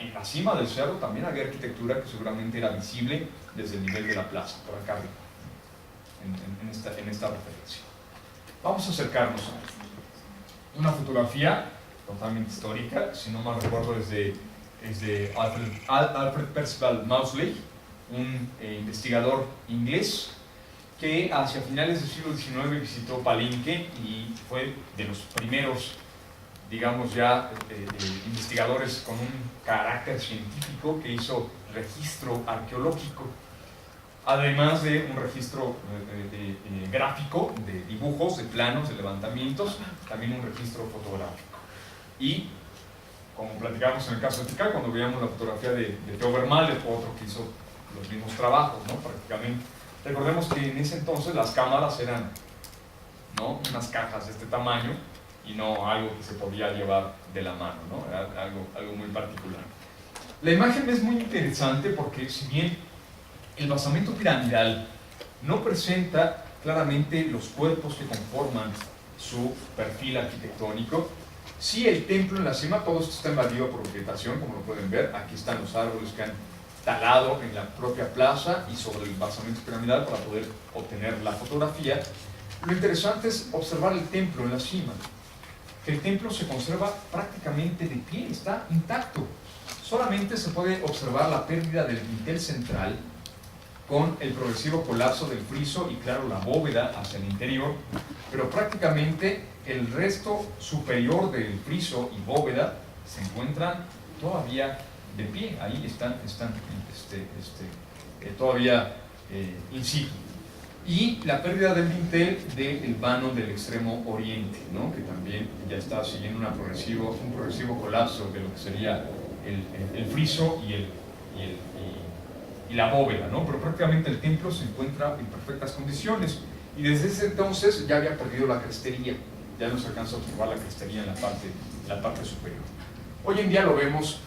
En la cima del cerro también había arquitectura que seguramente era visible desde el nivel de la plaza, por acá arriba, en esta referencia. Vamos a acercarnos a una fotografía totalmente histórica, si no mal recuerdo es de Alfred Percival Maudsley, un investigador inglés que hacia finales del siglo XIX visitó Palenque y fue de los primeros, digamos ya, investigadores con un carácter científico que hizo registro arqueológico, además de un registro gráfico, de dibujos, de planos, de levantamientos, también un registro fotográfico. Y, como platicamos en el caso de Tikal, cuando veíamos la fotografía de Theo Vermaele, otro que hizo los mismos trabajos, ¿no? Prácticamente. Recordemos que en ese entonces las cámaras eran, ¿no?, unas cajas de este tamaño y no algo que se podía llevar de la mano, ¿no? Era algo muy particular. La imagen es muy interesante porque si bien el basamento piramidal no presenta claramente los cuerpos que conforman su perfil arquitectónico, sí el templo en la cima, todo esto está invadido por vegetación, como lo pueden ver. Aquí están los árboles que han talado en la propia plaza y sobre el basamento piramidal para poder obtener la fotografía. Lo interesante es observar el templo en la cima, que el templo se conserva prácticamente de pie, está intacto. Solamente se puede observar la pérdida del dintel central con el progresivo colapso del friso y claro la bóveda hacia el interior, pero prácticamente el resto superior del friso y bóveda se encuentran todavía de pie, ahí están todavía in situ. Y la pérdida del dintel del vano del extremo oriente, ¿no? Que también ya está siguiendo un progresivo colapso de lo que sería el friso y la bóveda, ¿no? Pero prácticamente el templo se encuentra en perfectas condiciones y desde ese entonces ya había perdido la crestería, ya no se alcanza a observar la crestería en la parte superior. Hoy en día lo vemos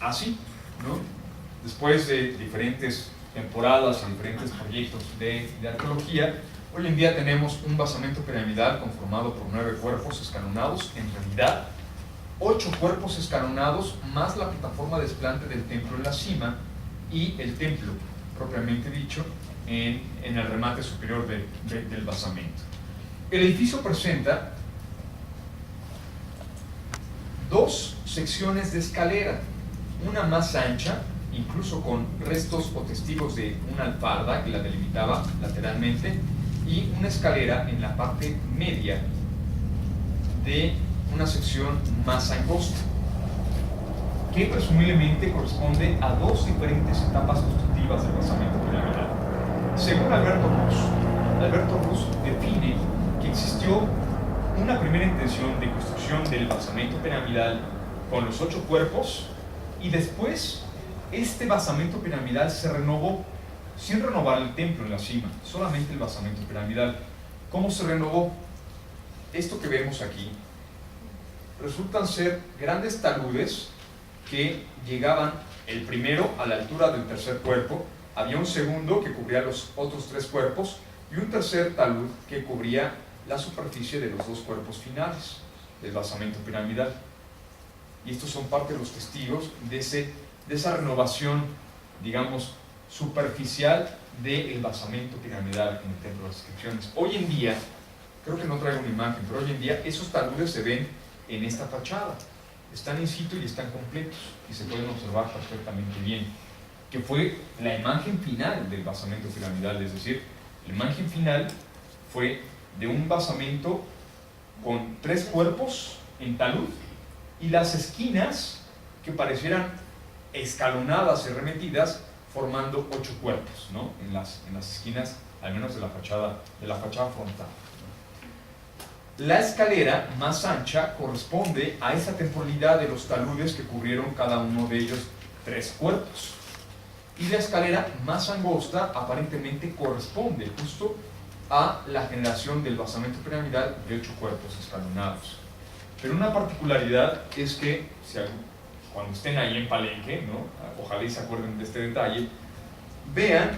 así, ¿no? Después de diferentes temporadas y diferentes proyectos de arqueología, hoy en día tenemos un basamento piramidal conformado por 9 cuerpos escalonados, en realidad 8 cuerpos escalonados más la plataforma desplante del templo en la cima y el templo propiamente dicho en el remate superior del basamento. El edificio presenta 2 secciones de escalera, una más ancha, incluso con restos o testigos de una alfarda que la delimitaba lateralmente, y una escalera en la parte media de una sección más angosta, que presumiblemente corresponde a 2 diferentes etapas constructivas del basamento piramidal. Según Alberto Ruz define que existió una primera intención de construcción del basamento piramidal con los 8 cuerpos y después este basamento piramidal se renovó sin renovar el templo en la cima, solamente el basamento piramidal. ¿Cómo se renovó? Esto que vemos aquí resultan ser grandes taludes que llegaban el primero a la altura del tercer cuerpo, había un segundo que cubría los otros 3 cuerpos y un tercer talud que cubría la superficie de los 2 cuerpos finales del basamento piramidal. Y estos son parte de los testigos de esa renovación, digamos, superficial del basamento piramidal en el templo de las inscripciones. Hoy en día, creo que no traigo una imagen, pero hoy en día esos taludes se ven en esta fachada. Están in situ y están completos y se pueden observar perfectamente bien, que fue la imagen final del basamento piramidal, es decir, la imagen final fue de un basamento con 3 cuerpos en talud y las esquinas que parecieran escalonadas y remetidas formando 8 cuerpos, ¿no? en las esquinas, al menos de la fachada frontal. La escalera más ancha corresponde a esa temporalidad de los taludes que cubrieron cada uno de ellos 3 cuerpos. Y la escalera más angosta aparentemente corresponde justo a la generación del basamento piramidal de 8 cuerpos escalonados. Pero una particularidad es que, cuando estén ahí en Palenque, ¿no? Ojalá y se acuerden de este detalle, vean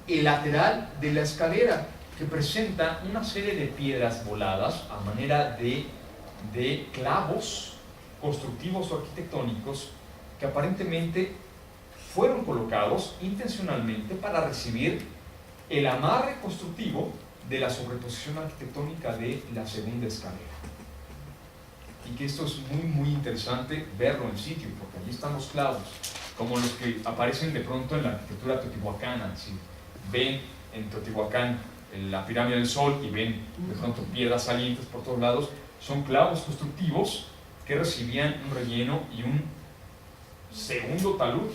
el lateral de la escalera, que presenta una serie de piedras voladas a manera de clavos constructivos o arquitectónicos que aparentemente fueron colocados intencionalmente para recibir el amarre constructivo de la sobreposición arquitectónica de la segunda escalera. Y que esto es muy interesante verlo en sitio, porque allí están los clavos, como los que aparecen de pronto en la arquitectura teotihuacana. Si ven en Teotihuacán la pirámide del Sol y ven de pronto piedras salientes por todos lados, son clavos constructivos que recibían un relleno y un segundo talud,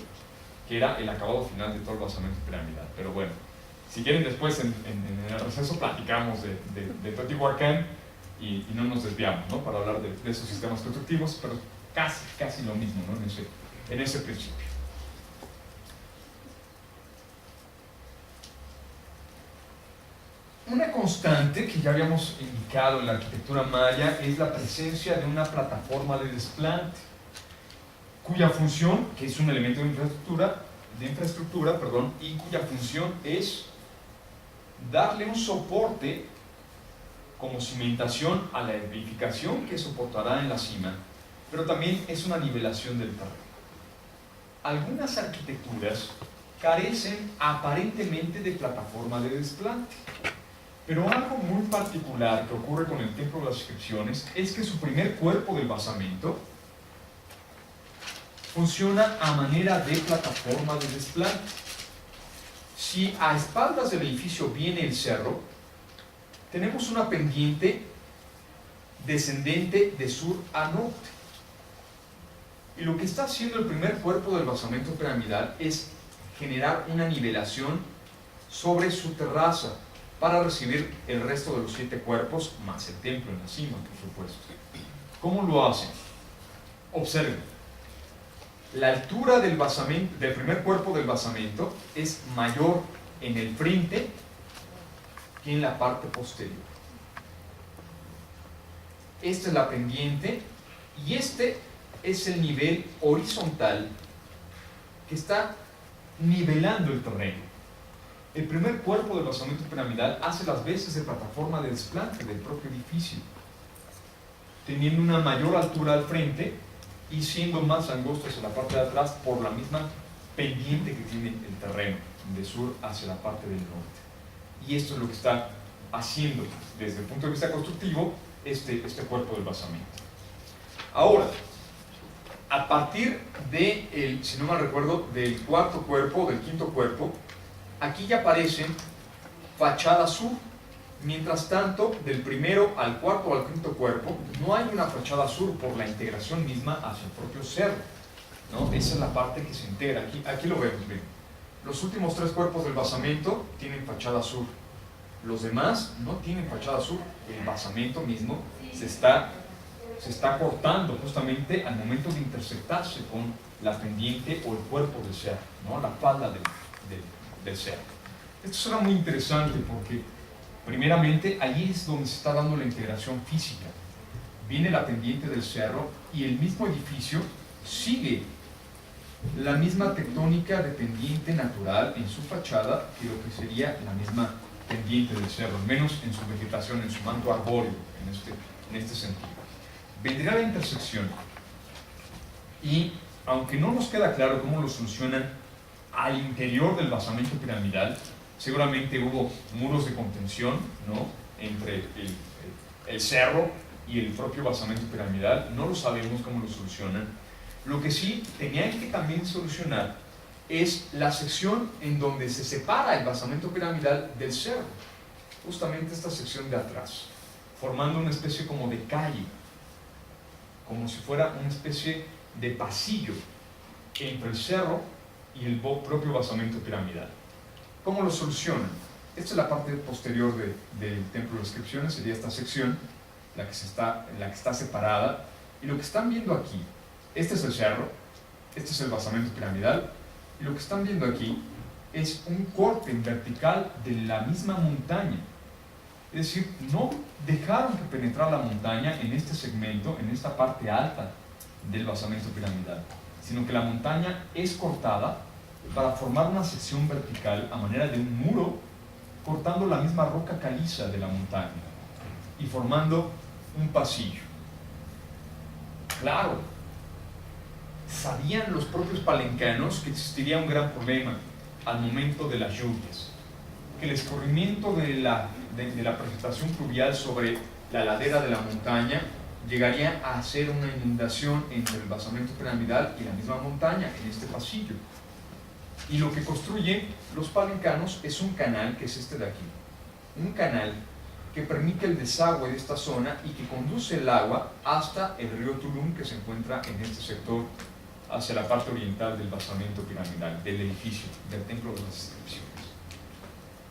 que era el acabado final de todo el basamento piramidal. Pero bueno, si quieren después en el receso platicamos de Teotihuacán y no nos desviamos, ¿no? Para hablar de esos sistemas constructivos, pero casi lo mismo, ¿no? en ese principio. Una constante que ya habíamos indicado en la arquitectura maya es la presencia de una plataforma de desplante. cuya función, que es un elemento de infraestructura, y cuya función es darle un soporte como cimentación a la edificación que soportará en la cima, pero también es una nivelación del terreno. Algunas arquitecturas carecen aparentemente de plataforma de desplante, pero algo muy particular que ocurre con el Templo de las Inscripciones es que su primer cuerpo del basamento funciona a manera de plataforma de desplante. Si a espaldas del edificio viene el cerro, tenemos una pendiente descendente de sur a norte. Y lo que está haciendo el primer cuerpo del basamento piramidal es generar una nivelación sobre su terraza para recibir el resto de los 7 cuerpos, más el templo en la cima, por supuesto. ¿Cómo lo hacen? Observen. La altura del basamento, del primer cuerpo del basamento es mayor en el frente que en la parte posterior. Esta es la pendiente y este es el nivel horizontal que está nivelando el terreno. El primer cuerpo del basamento piramidal hace las veces de plataforma de desplante del propio edificio, teniendo una mayor altura al frente y siendo más angosto hacia la parte de atrás por la misma pendiente que tiene el terreno de sur hacia la parte del norte. Y esto es lo que está haciendo desde el punto de vista constructivo este cuerpo del basamento. Ahora, a partir de, si no mal recuerdo, del cuarto cuerpo, del quinto cuerpo, aquí ya aparece fachada sur. Mientras tanto, del primero al cuarto o al quinto cuerpo, no hay una fachada sur por la integración misma hacia el propio cerro, ¿no? Esa es la parte que se integra. Aquí lo vemos bien. Los últimos 3 cuerpos del basamento tienen fachada sur. Los demás no tienen fachada sur. El basamento mismo se está cortando justamente al momento de intersectarse con la pendiente o el cuerpo del cerro, ¿no? La falda del cerro. Esto será muy interesante porque primeramente allí es donde se está dando la integración física. Viene la pendiente del cerro y el mismo edificio sigue la misma tectónica de pendiente natural en su fachada que lo que sería la misma pendiente del cerro, al menos en su vegetación, en su manto arbóreo, en este sentido. Vendrá la intersección y, aunque no nos queda claro cómo lo solucionan al interior del basamento piramidal, seguramente hubo muros de contención, ¿no?, entre el cerro y el propio basamento piramidal. No lo sabemos cómo lo solucionan. Lo que sí tenían que también solucionar es la sección en donde se separa el basamento piramidal del cerro, justamente esta sección de atrás, formando una especie como de calle, como si fuera una especie de pasillo entre el cerro y el propio basamento piramidal. ¿Cómo lo solucionan? Esta es la parte posterior del templo de las inscripciones, sería esta sección, la que está separada. Y lo que están viendo aquí, este es el cerro, este es el basamento piramidal, y lo que están viendo aquí es un corte en vertical de la misma montaña. Es decir, no dejaron que penetrara la montaña en este segmento, en esta parte alta del basamento piramidal, sino que la montaña es cortada para formar una sección vertical a manera de un muro, cortando la misma roca caliza de la montaña y formando un pasillo. Claro, sabían los propios palencanos que existiría un gran problema al momento de las lluvias, que el escurrimiento de la precipitación pluvial sobre la ladera de la montaña llegaría a hacer una inundación entre el basamento piramidal y la misma montaña en este pasillo. Y lo que construyen los palencanos es un canal, que es este de aquí, un canal que permite el desagüe de esta zona y que conduce el agua hasta el río Tulum, que se encuentra en este sector hacia la parte oriental del basamento piramidal, del edificio, del templo de las inscripciones.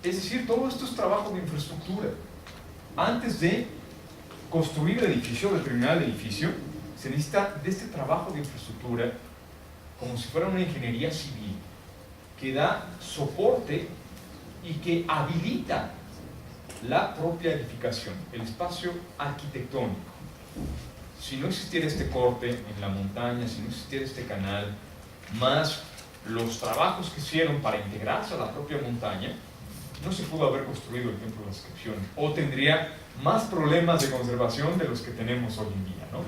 Es decir, todo esto es trabajo de infraestructura. Antes de construir el edificio, de terminar el edificio, se necesita de este trabajo de infraestructura como si fuera una ingeniería civil que da soporte y que habilita la propia edificación, el espacio arquitectónico. si no existiera este corte en la montaña, si no existiera este canal, más los trabajos que hicieron para integrarse a la propia montaña, no se pudo haber construido el Templo de las Inscripciones, o tendría más problemas de conservación de los que tenemos hoy en día, ¿no?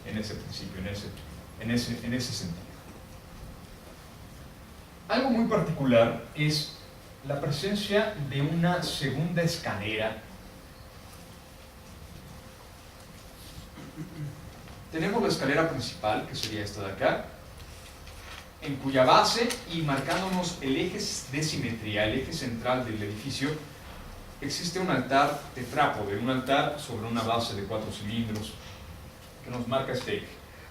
En ese principio, en ese sentido. Algo muy particular es la presencia de una segunda escalera. Tenemos la escalera principal, que sería esta de acá, en cuya base, y marcándonos el eje de simetría, el eje central del edificio, existe un altar tetrápode, un altar sobre una base de 4 cilindros, que nos marca este eje.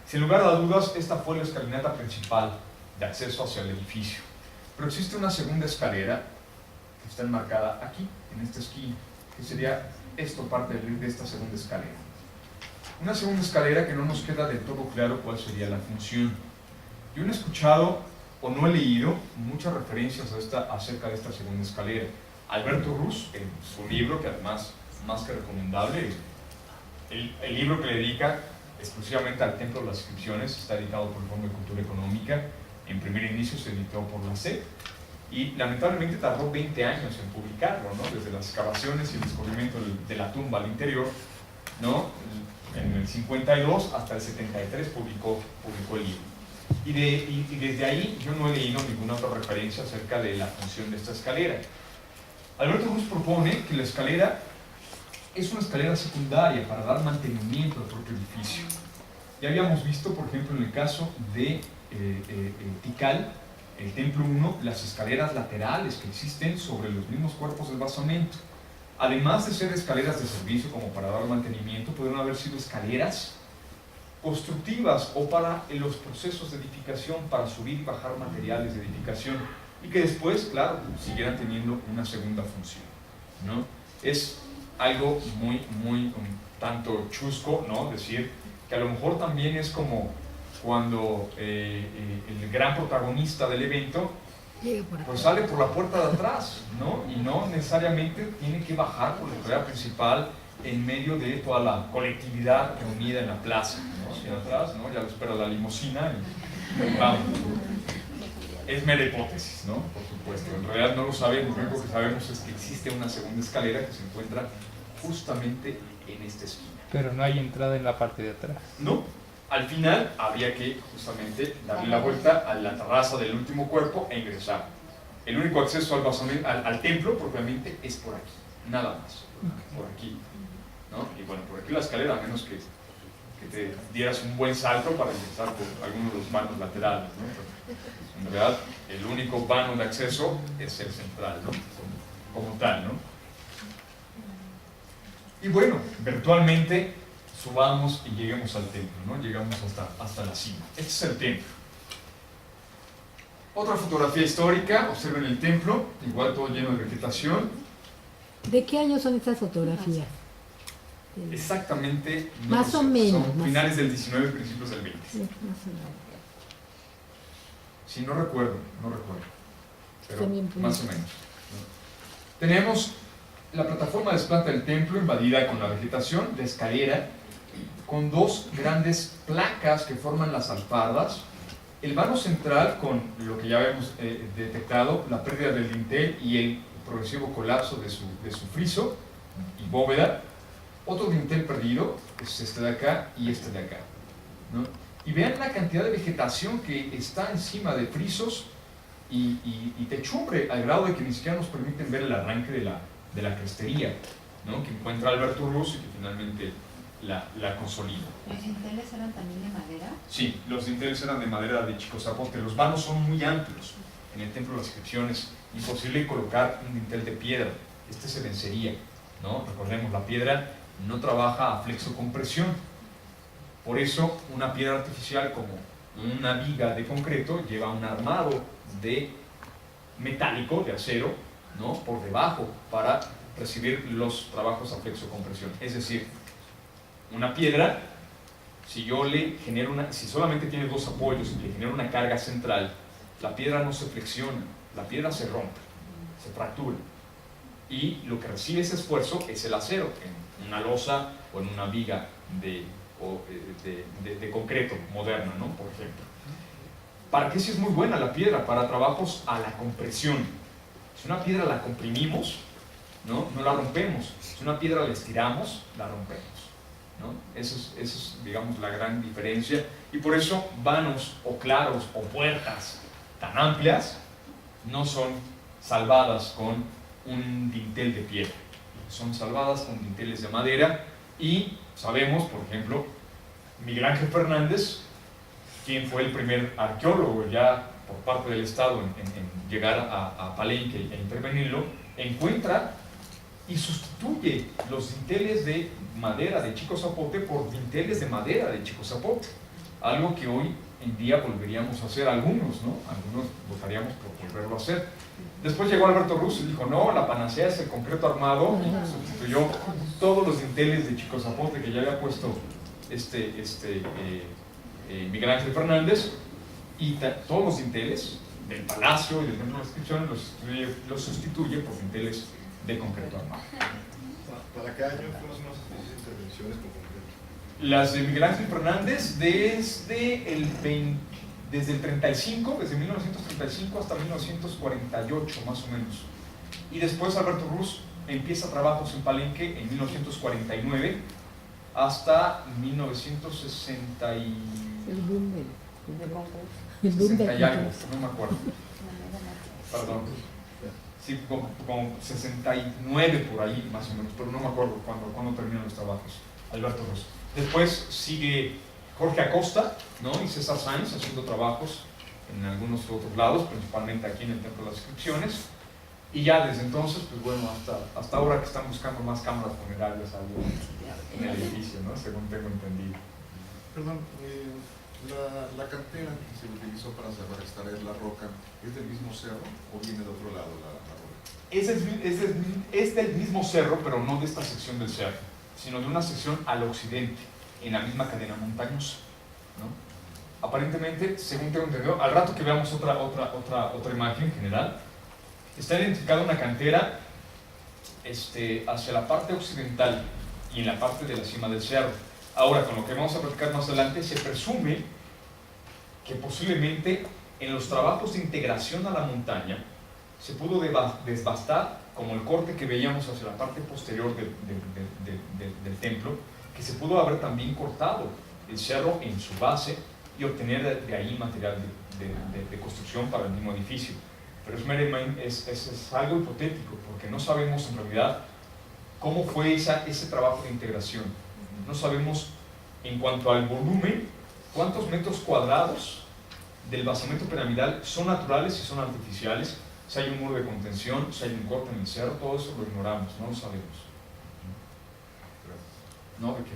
Sin lugar a dudas, esta fue la escalinata principal de acceso hacia el edificio. Pero existe una segunda escalera, que está enmarcada aquí, en esta esquina, que sería esto, parte de esta segunda escalera. Una segunda escalera que no nos queda del todo claro cuál sería la función. Yo no he escuchado o no he leído muchas referencias acerca de esta segunda escalera. Alberto Ruz, en su libro, que además más que recomendable, el libro que le dedica exclusivamente al Templo de las Inscripciones, está editado por el Fondo de Cultura Económica. En primer inicio se editó por la SEP y lamentablemente tardó 20 años en publicarlo, ¿no? Desde las excavaciones y el descubrimiento de la tumba al interior, ¿no? En el 52 hasta el 73 publicó el libro. Y desde ahí yo no he leído ninguna otra referencia acerca de la función de esta escalera. Alberto Ruz propone que la escalera es una escalera secundaria para dar mantenimiento al propio edificio. Ya habíamos visto, por ejemplo, en el caso de Tikal, el Templo 1, las escaleras laterales que existen sobre los mismos cuerpos del basamento. Además de ser escaleras de servicio como para dar mantenimiento, pudieron haber sido escaleras constructivas o para los procesos de edificación, para subir y bajar materiales de edificación, y que después, claro, siguieran teniendo una segunda función, ¿no? Es algo muy un tanto chusco, ¿no? Decir que a lo mejor también es como cuando el gran protagonista del evento pues sale por la puerta de atrás, ¿no? Y no necesariamente tiene que bajar por la escalera principal en medio de toda la colectividad reunida en la plaza, ¿no? Hacia atrás, ¿no? Ya lo espera la limusina y vamos. Es mera hipótesis, ¿no? Por supuesto. En realidad no lo sabemos, lo único que sabemos es que existe una segunda escalera que se encuentra justamente en esta esquina. Pero no hay entrada en la parte de atrás. No. Al final habría que justamente darle la vuelta a la terraza del último cuerpo e ingresar. El único acceso al templo propiamente es por aquí, nada más, por aquí, ¿no? Y bueno, por aquí la escalera, a menos que te dieras un buen salto para ingresar por alguno de los vanos laterales, ¿no? Pero en realidad, el único vano de acceso es el central, ¿no? Como tal, ¿no? Y bueno, virtualmente subamos y lleguemos al templo, ¿no? Llegamos hasta la cima. Este es el templo. Otra fotografía histórica, observen el templo, igual todo lleno de vegetación. ¿De qué año son estas fotografías? Exactamente, no más sé, o menos. son finales del 19 y principios del 20. Sí, más o menos. Sí, no recuerdo, pero También más o menos, ¿no? Tenemos la plataforma de planta del templo invadida con la vegetación, la escalera, con dos grandes placas que forman las alfardas, el vano central con lo que ya hemos detectado, la pérdida del dintel y el progresivo colapso de su friso y bóveda, otro dintel perdido, es este de acá y este de acá, ¿no? Y vean la cantidad de vegetación que está encima de frisos y techumbre, al grado de que ni siquiera nos permiten ver el arranque de la crestería, ¿no? Que encuentra Alberto Ruz y que finalmente la consolida. ¿Los dinteles eran también de madera? Sí, los dinteles eran de madera de Chicozapote. Los vanos son muy amplios. En el Templo de las Inscripciones, imposible colocar un dintel de piedra. Este se vencería, ¿no? Recordemos, la piedra no trabaja a flexocompresión. Por eso, una piedra artificial como una viga de concreto lleva un armado de metálico, de acero, ¿no? Por debajo para recibir los trabajos a flexocompresión. Es decir, una piedra, si solamente tiene dos apoyos y le genera una carga central, la piedra no se flexiona, la piedra se rompe, se fractura. Y lo que recibe ese esfuerzo es el acero, en una losa o en una viga de concreto moderna, ¿no? Por ejemplo. ¿Para qué sí es muy buena la piedra? Para trabajos a la compresión. Si una piedra la comprimimos, no la rompemos. Si una piedra la estiramos, la rompemos, ¿no? Esa es, digamos, la gran diferencia. Y por eso vanos o claros o puertas tan amplias no son salvadas con un dintel de piedra. Son salvadas con dinteles de madera. Y sabemos, por ejemplo, Miguel Ángel Fernández, quien fue el primer arqueólogo ya por parte del Estado en llegar a Palenque e intervenirlo, encuentra y sustituye los dinteles de madera de Chico Zapote por dinteles de madera de Chico Zapote, algo que hoy en día volveríamos a hacer algunos, ¿no? Algunos votaríamos por volverlo a hacer. Después llegó Alberto Ruz y dijo, no, la panacea es el concreto armado, y sustituyó todos los dinteles de Chico Zapote que ya había puesto Miguel Ángel Fernández, y todos los dinteles del Palacio y del Templo de las Inscripciones los sustituye por dinteles de concreto armado. ¿Para qué año fueron más o menos esas intervenciones con concreto? Las de Miguel Ángel Fernández desde el 35, desde 1935 hasta 1948 más o menos. Y después Alberto Ruz empieza trabajos en Palenque en 1949 hasta 1960 y... El boom del 60 y algo, no me acuerdo. Perdón. Sí, como 69 por ahí más o menos, pero no me acuerdo cuándo terminan los trabajos. Alberto Ruz. Después sigue Jorge Acosta, ¿no? Y César Sainz haciendo trabajos en algunos otros lados, principalmente aquí en el Templo de las Inscripciones. Y ya desde entonces, pues bueno, hasta ahora que están buscando más cámaras funerarias ahí en el edificio, ¿no? Según tengo entendido. Perdón, la cantera que se utilizó para extraer la roca, ¿es del mismo cerro o viene de otro lado la roca? Es del mismo cerro, pero no de esta sección del cerro, sino de una sección al occidente, en la misma cadena montañosa, ¿no? Aparentemente, según tengo entendido, al rato que veamos otra imagen general, está identificada una cantera hacia la parte occidental y en la parte de la cima del cerro. Ahora, con lo que vamos a platicar más adelante, se presume que posiblemente en los trabajos de integración a la montaña se pudo desbastar, como el corte que veíamos hacia la parte posterior del templo, que se pudo haber también cortado el cerro en su base y obtener de ahí material de construcción para el mismo edificio. Pero es algo hipotético, porque no sabemos en realidad cómo fue ese trabajo de integración. No sabemos en cuanto al volumen, cuántos metros cuadrados del basamento piramidal son naturales y son artificiales, si hay un muro de contención, si hay un corte en el cerro, todo eso lo ignoramos, no lo sabemos. ¿No? ¿De qué?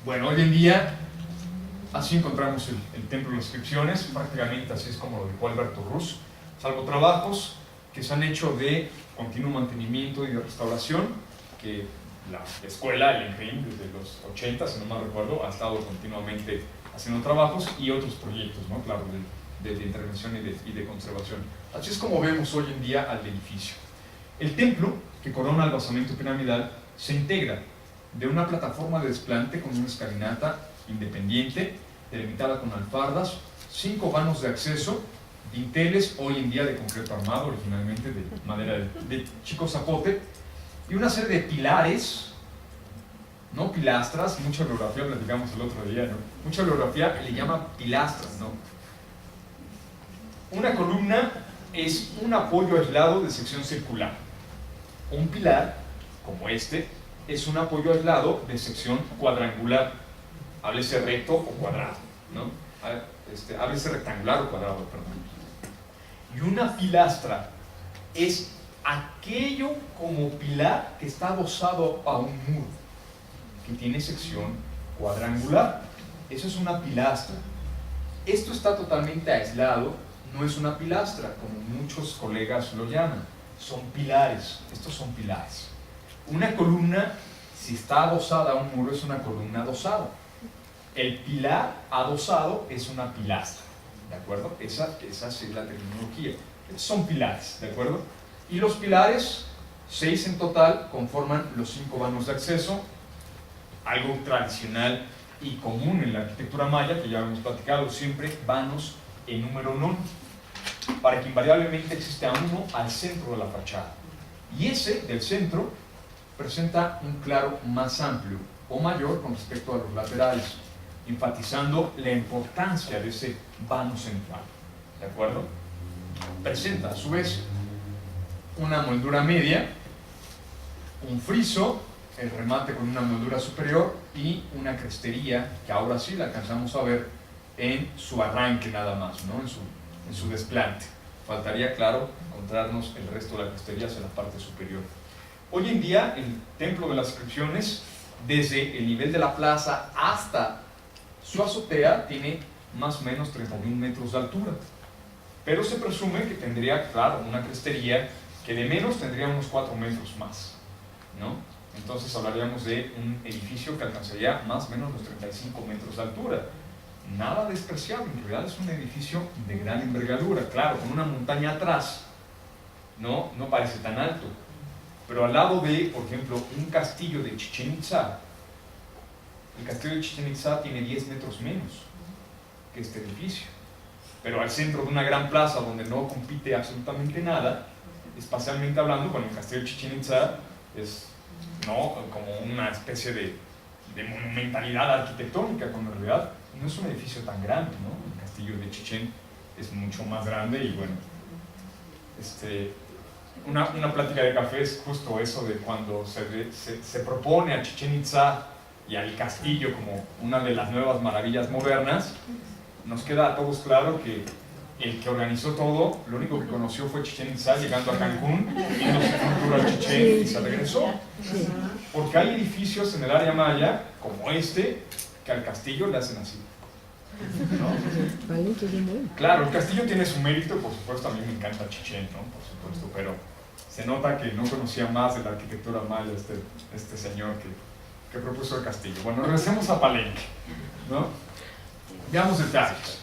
Bueno, hoy en día así encontramos el Templo de las Inscripciones, prácticamente así es como lo dejó Alberto Ruz, salvo trabajos que se han hecho de continuo mantenimiento y de restauración, que la escuela, el ENGRIM, desde los 80, si no mal recuerdo, ha estado continuamente haciendo trabajos y otros proyectos, ¿no? Claro, de intervención y de conservación. Así es como vemos hoy en día al edificio. El templo, que corona el basamento piramidal, se integra de una plataforma de desplante con una escalinata independiente, delimitada con alfardas, 5 vanos de acceso, dinteles hoy en día de concreto armado, originalmente de madera de Chico Zapote, y una serie de pilares, no pilastras, mucha bibliografía platicamos el otro día, ¿no? Mucha bibliografía le llama pilastras, ¿no? Una columna es un apoyo aislado de sección circular. Un pilar, como este, es un apoyo aislado de sección cuadrangular. Háblese recto o cuadrado, ¿no? Háblese rectangular o cuadrado, perdón. Y una pilastra es aquello como pilar que está adosado a un muro, que tiene sección cuadrangular. Eso es una pilastra. Esto está totalmente aislado, no es una pilastra, como muchos colegas lo llaman. Son pilares, estos son pilares. Una columna, si está adosada a un muro, es una columna adosada. El pilar adosado es una pilastra, ¿de acuerdo? Esa es la terminología. Estos son pilares, ¿de acuerdo? Y los pilares, 6 en total, conforman los 5 vanos de acceso, algo tradicional y común en la arquitectura maya, que ya hemos platicado, siempre vanos en número non, para que invariablemente exista uno al centro de la fachada. Y ese del centro presenta un claro más amplio o mayor con respecto a los laterales, enfatizando la importancia de ese vano central. ¿De acuerdo? Presenta a su vez una moldura media, un friso, el remate con una moldura superior y una crestería que ahora sí la alcanzamos a ver en su arranque nada más, ¿no? en su desplante. Faltaría, claro, encontrarnos el resto de la crestería en la parte superior. Hoy en día el Templo de las Inscripciones, desde el nivel de la plaza hasta su azotea, tiene más o menos 31 metros de altura, pero se presume que tendría, claro, una crestería que de menos tendría unos 4 metros más, ¿no? Entonces hablaríamos de un edificio que alcanzaría más o menos los 35 metros de altura. Nada despreciable, en realidad es un edificio de gran envergadura, claro, con una montaña atrás, no parece tan alto, pero al lado de, por ejemplo, un castillo de Chichén Itzá, el castillo de Chichén Itzá tiene 10 metros menos que este edificio, pero al centro de una gran plaza donde no compite absolutamente nada, espacialmente hablando, con el castillo de Chichén Itzá es como una especie de monumentalidad arquitectónica, cuando en realidad no es un edificio tan grande, ¿no? El castillo de Chichén es mucho más grande y bueno, una plática de café es justo eso de cuando se propone a Chichén Itzá y al castillo como una de las nuevas maravillas modernas. Nos queda a todos claro que el que organizó todo, lo único que conoció fue Chichén Itzá llegando a Cancún, viendo su cultura Chichén y se regresó. Porque hay edificios en el área maya, como este, que al castillo le hacen así, ¿no? Claro, el castillo tiene su mérito, por supuesto, a mí me encanta Chichén, ¿no? Por supuesto, pero se nota que no conocía más de la arquitectura maya este señor que propuso el castillo. Bueno, regresemos a Palenque, ¿no? Veamos detalles.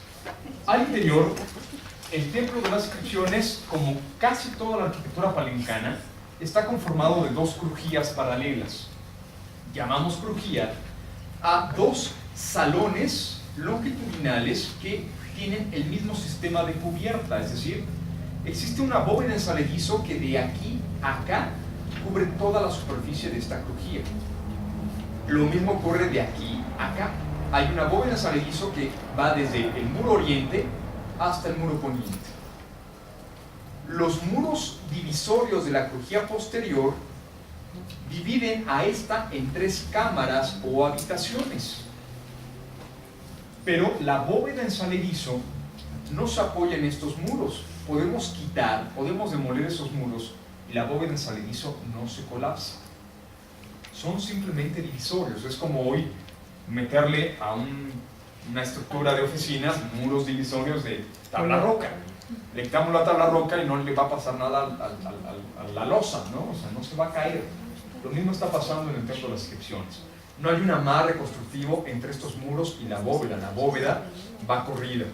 Al interior, el Templo de las Inscripciones, como casi toda la arquitectura palencana, está conformado de dos crujías paralelas. Llamamos crujía a dos salones longitudinales que tienen el mismo sistema de cubierta, es decir, existe una bóveda en saledizo que de aquí a acá cubre toda la superficie de esta crujía. Lo mismo ocurre de aquí a acá. Hay una bóveda en saledizo que va desde el muro oriente hasta el muro poniente. Los muros divisorios de la crujía posterior dividen a esta en 3 cámaras o habitaciones. Pero la bóveda en saledizo no se apoya en estos muros. Podemos demoler esos muros y la bóveda en saledizo no se colapsa. Son simplemente divisorios. Es como hoy meterle a una estructura de oficinas muros divisorios de tabla roca. Le quitamos la tabla roca y no le va a pasar nada a la losa, ¿no? O sea, no se va a caer. Lo mismo está pasando en el Templo de las Inscripciones. No hay un amarre constructivo entre estos muros y la bóveda. La bóveda va corrida.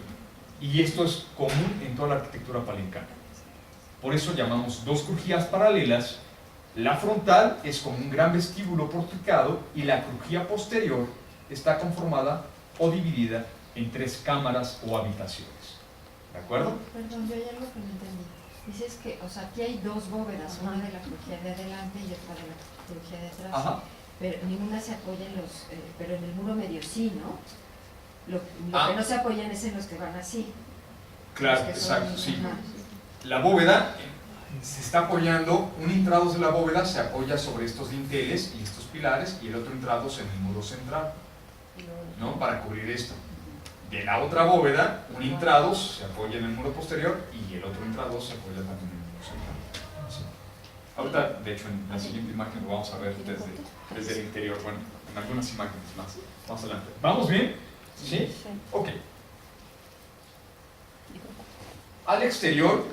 Y esto es común en toda la arquitectura palencana. Por eso llamamos dos crujías paralelas. La frontal es como un gran vestíbulo porticado y la crujía posterior está conformada o dividida en 3 cámaras o habitaciones. ¿De acuerdo? Perdón, yo hay algo que no entendí. Dices que, o sea, aquí hay 2 bóvedas, una de la crujía de adelante y otra de la crujía de atrás. Ajá. Pero ninguna se apoya en los, pero en el muro medio sí, ¿no? Lo que no se apoyan es en los que van así. Claro, Los que son- exacto, sí. Ajá. La bóveda se está apoyando, un intrados de la bóveda se apoya sobre estos dinteles y estos pilares y el otro intrados en el muro central, ¿no? Para cubrir esto. De la otra bóveda, un intrados se apoya en el muro posterior y el otro intrados se apoya también en el muro central. Sí. Ahorita, de hecho, en la siguiente imagen lo vamos a ver desde el interior, bueno, en algunas imágenes más adelante. ¿Vamos bien? ¿Sí? Ok. Al exterior,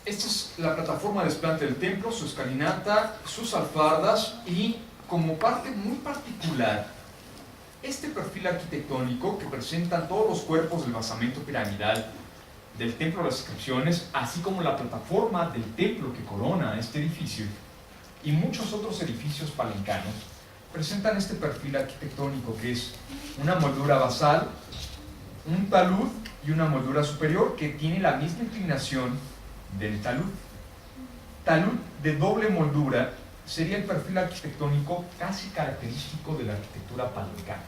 esta es la plataforma de desplante del templo, su escalinata, sus alfardas y, como parte muy particular, este perfil arquitectónico que presentan todos los cuerpos del basamento piramidal del Templo de las Inscripciones, así como la plataforma del templo que corona este edificio y muchos otros edificios palencanos, presentan este perfil arquitectónico que es una moldura basal, un talud y una moldura superior que tiene la misma inclinación del talud. Talud de doble moldura sería el perfil arquitectónico casi característico de la arquitectura palencana.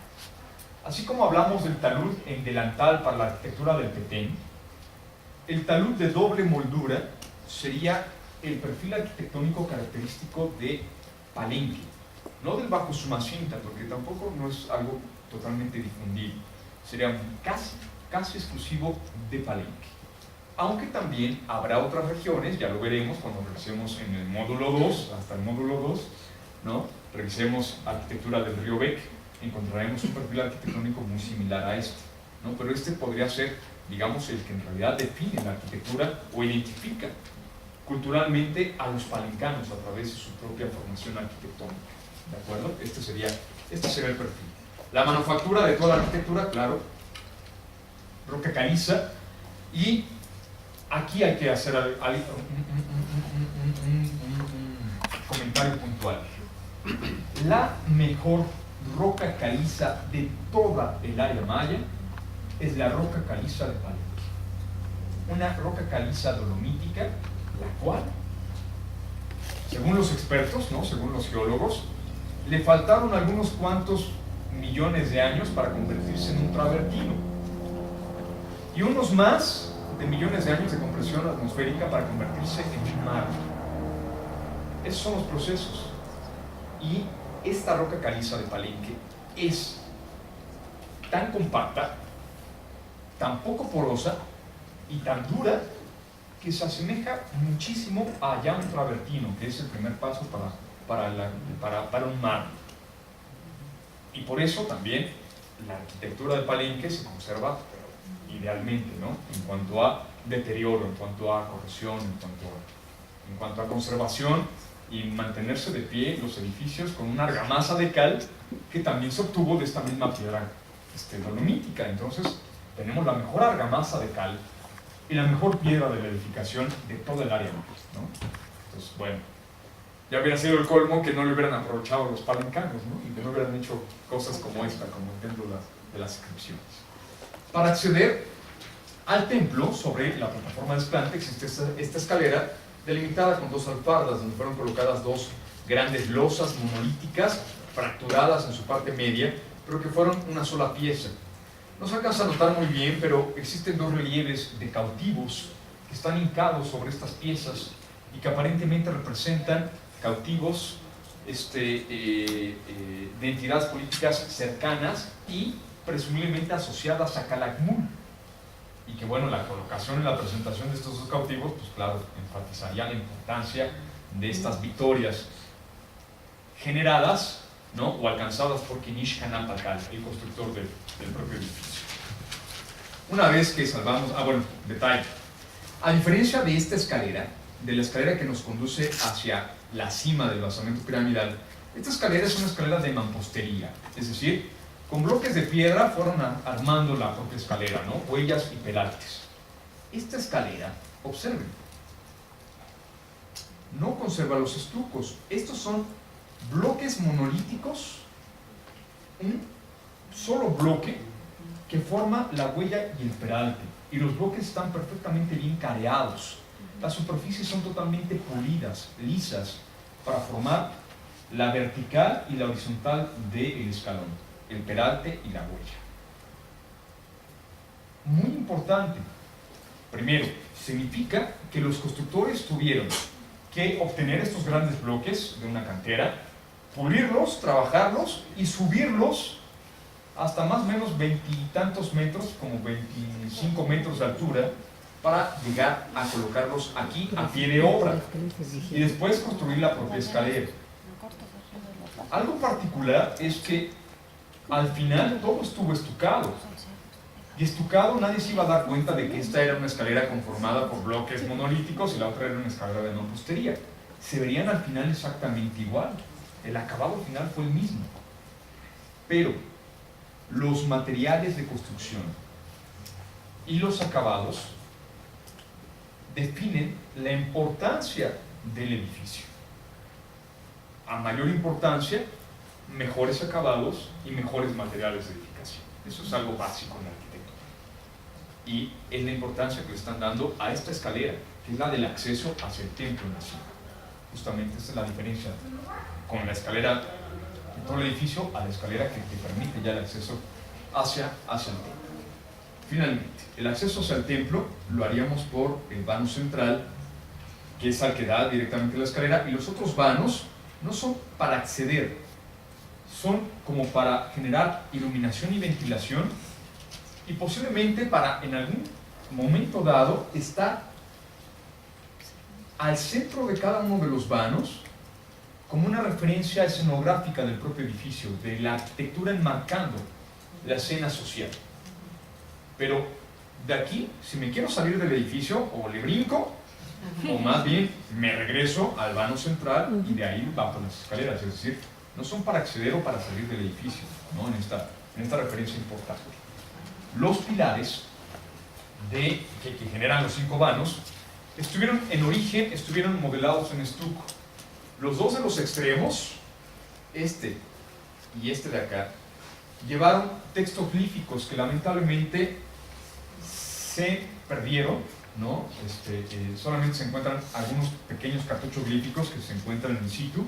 Así como hablamos del talud en delantal para la arquitectura del Petén, el talud de doble moldura sería el perfil arquitectónico característico de Palenque, no del Bajo Sumacinta, porque tampoco no es algo totalmente difundido, sería casi exclusivo de Palenque. Aunque también habrá otras regiones, ya lo veremos cuando revisemos en el módulo 2, hasta el módulo 2, ¿no? Revisemos arquitectura del Río Bec, encontraremos un perfil arquitectónico muy similar a este, ¿no? Pero este podría ser, digamos, el que en realidad define la arquitectura o identifica culturalmente a los palencanos a través de su propia formación arquitectónica, ¿de acuerdo? Este sería el perfil. La manufactura de toda la arquitectura, claro, roca caliza, y aquí hay que hacer un comentario puntual. La mejor roca caliza de toda el área maya es la roca caliza de Palenque. Una roca caliza dolomítica, la cual, según los expertos, ¿no? Según los geólogos, le faltaron algunos cuantos millones de años para convertirse en un travertino y unos más de millones de años de compresión atmosférica para convertirse en un mar. Esos son los procesos. Y esta roca caliza de Palenque es tan compacta, tan poco porosa y tan dura que se asemeja muchísimo a ya un travertino, que es el primer paso para un mar. Y por eso también la arquitectura de Palenque se conserva, pero idealmente, ¿no? En cuanto a deterioro, en cuanto a corrosión, en cuanto a conservación y mantenerse de pie los edificios con una argamasa de cal que también se obtuvo de esta misma piedra dolomítica. Entonces tenemos la mejor argamasa de cal y la mejor piedra de la edificación de todo el área, ¿no? Entonces, bueno, ya hubiera sido el colmo que no le hubieran aprovechado los palencanos, ¿no? Y que no hubieran hecho cosas como esta, como el templo de las inscripciones. Para acceder al templo, sobre la plataforma de desplante, existe esta escalera delimitada con dos alfardas, donde fueron colocadas dos grandes losas monolíticas, fracturadas en su parte media, pero que fueron una sola pieza. No se alcanza a notar muy bien, pero existen dos relieves de cautivos que están hincados sobre estas piezas y que aparentemente representan cautivos de entidades políticas cercanas y presumiblemente asociadas a Calakmul. Y que bueno, la colocación y la presentación de estos dos cautivos, pues claro, enfatizaría la importancia de estas victorias generadas, ¿no? O alcanzadas por Kinish Hanapakal, el constructor del propio edificio. Una vez que salvamos, detalle, a diferencia de esta escalera, de la escalera que nos conduce hacia la cima del basamento piramidal, esta escalera es una escalera de mampostería, es decir, con bloques de piedra fueron armando la propia escalera, ¿no? Huellas y peraltes. Esta escalera, observen, no conserva los estucos. Estos son bloques monolíticos, un solo bloque que forma la huella y el peralte. Y los bloques están perfectamente bien careados. Las superficies son totalmente pulidas, lisas, para formar la vertical y la horizontal del escalón, el peralte y la huella. Muy importante. Primero, significa que los constructores tuvieron que obtener estos grandes bloques de una cantera, pulirlos, trabajarlos y subirlos hasta más o menos 20 y tantos metros, como 25 metros de altura, para llegar a colocarlos aquí a pie de obra y después construir la propia escalera. Algo particular es que al final todo estuvo estucado, y estucado nadie se iba a dar cuenta de que esta era una escalera conformada por bloques monolíticos y la otra era una escalera de mampostería. Se verían al final exactamente igual, el acabado final fue el mismo, pero los materiales de construcción y los acabados definen la importancia del edificio. A mayor importancia, mejores acabados y mejores materiales de edificación. Eso es algo básico en la arquitectura. Y es la importancia que le están dando a esta escalera, que es la del acceso hacia el templo en sí. Justamente esa es la diferencia con la escalera de todo el edificio a la escalera que te permite ya el acceso hacia el templo. Finalmente, el acceso hacia el templo lo haríamos por el vano central, que es al que da directamente la escalera, y los otros vanos no son para acceder, son como para generar iluminación y ventilación, y posiblemente para en algún momento dado estar al centro de cada uno de los vanos como una referencia escenográfica del propio edificio, de la arquitectura enmarcando la escena social. Pero de aquí, si me quiero salir del edificio, o le brinco, o más bien me regreso al vano central y de ahí bajo las escaleras. Es decir, no son para acceder o para salir del edificio, ¿no? En esta referencia importante. Los pilares que generan los 5 vanos en origen estuvieron modelados en estuco. Los dos de los extremos, este y este de acá, llevaron textos glíficos que lamentablemente se perdieron, ¿no? Solamente se encuentran algunos pequeños cartuchos glíficos que se encuentran in situ,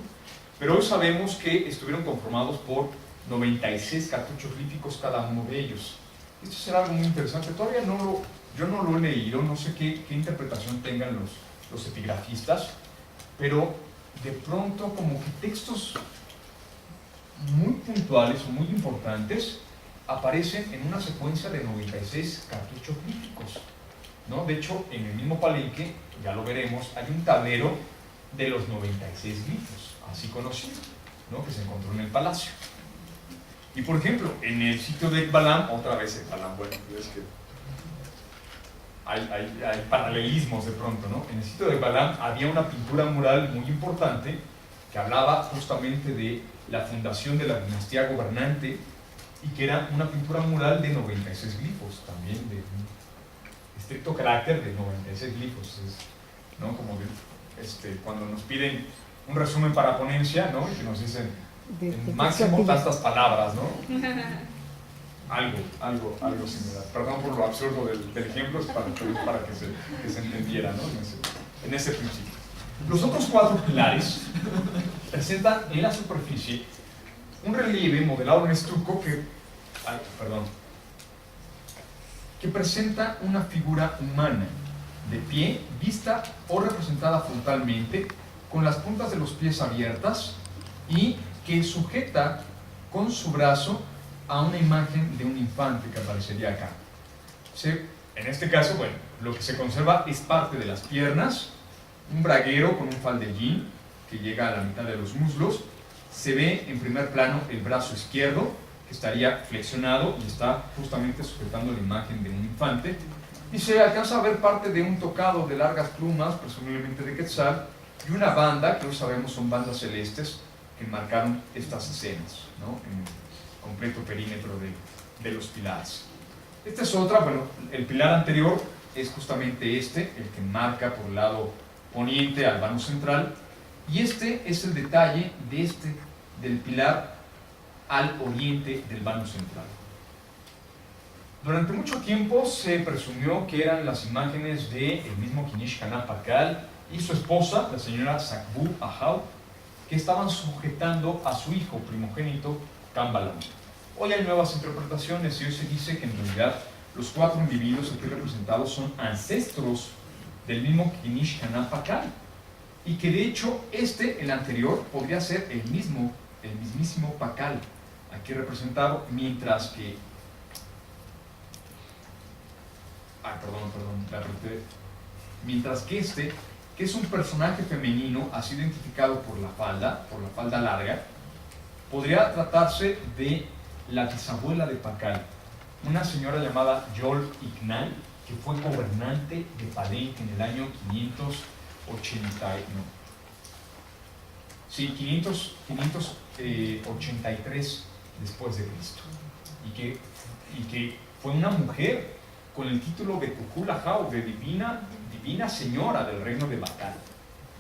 pero hoy sabemos que estuvieron conformados por 96 cartuchos glíficos cada uno de ellos. Esto será algo muy interesante. Todavía yo no lo he leído, no sé qué interpretación tengan los epigrafistas, pero de pronto como que textos muy puntuales o muy importantes aparecen en una secuencia de 96 cartuchos glíficos, ¿no? De hecho, en el mismo palenque, ya lo veremos, hay un tablero de los 96 glifos, así conocido, ¿no? Que se encontró en el palacio. Y por ejemplo, en el sitio de Ekbalam, otra vez Ekbalam, bueno, es que hay paralelismos de pronto, ¿no? En el sitio de Ekbalam había una pintura mural muy importante que hablaba justamente de la fundación de la dinastía gobernante y que era una pintura mural de 96 glifos, también de un estricto carácter de 96 glifos, ¿no? Como cuando nos piden un resumen para ponencia, ¿no? Y que nos dicen en máximo tantas palabras, ¿no? Algo similar. Perdón por lo absurdo del ejemplo, es para que se entendiera, ¿no? En ese principio. Los otros 4 pilares presentan en la superficie un relieve modelado en estuco que presenta una figura humana de pie, vista o representada frontalmente, con las puntas de los pies abiertas y que sujeta con su brazo a una imagen de un infante que aparecería acá. En este caso, bueno, lo que se conserva es parte de las piernas, un braguero con un faldellín que llega a la mitad de los muslos. Se ve en primer plano el brazo izquierdo, que estaría flexionado y está justamente sujetando la imagen de un infante. Y se alcanza a ver parte de un tocado de largas plumas, presumiblemente de quetzal, y una banda, que hoy sabemos son bandas celestes, que marcaron estas escenas, ¿no? En el completo perímetro de los pilares. Esta es otra, bueno, el pilar anterior es justamente el que marca por el lado poniente al vano central, y este es el detalle del pilar al oriente del vano central. Durante mucho tiempo se presumió que eran las imágenes del mismo Kinish Haná Pakal y su esposa, la señora Sakbu Ahau, que estaban sujetando a su hijo primogénito, Kambalam. Hoy hay nuevas interpretaciones y hoy se dice que en realidad los 4 individuos aquí representados son ancestros del mismo Kinish Haná Pakal, y que de hecho el anterior, podría ser el mismísimo Pakal, aquí representado, mientras que mientras que que es un personaje femenino, así identificado por la falda larga, podría tratarse de la bisabuela de Pakal, una señora llamada Yol Ignal, que fue gobernante de Palenque en el año 583 después de Cristo, y que fue una mujer con el título de Kukulahau, de divina señora del reino de Pakal,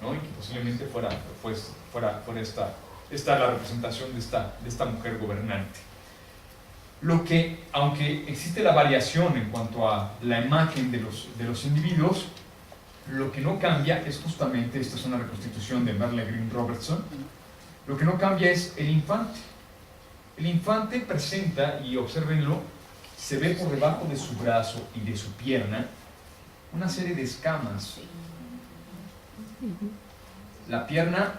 ¿no? Y que posiblemente fuera Esta es la representación de esta mujer gobernante. Lo que, aunque existe la variación en cuanto a la imagen de los individuos, lo que no cambia es justamente, esta es una reconstitución de Merle Green Robertson, lo que no cambia es el infante. El infante presenta, y obsérvenlo, se ve por debajo de su brazo y de su pierna una serie de escamas. La pierna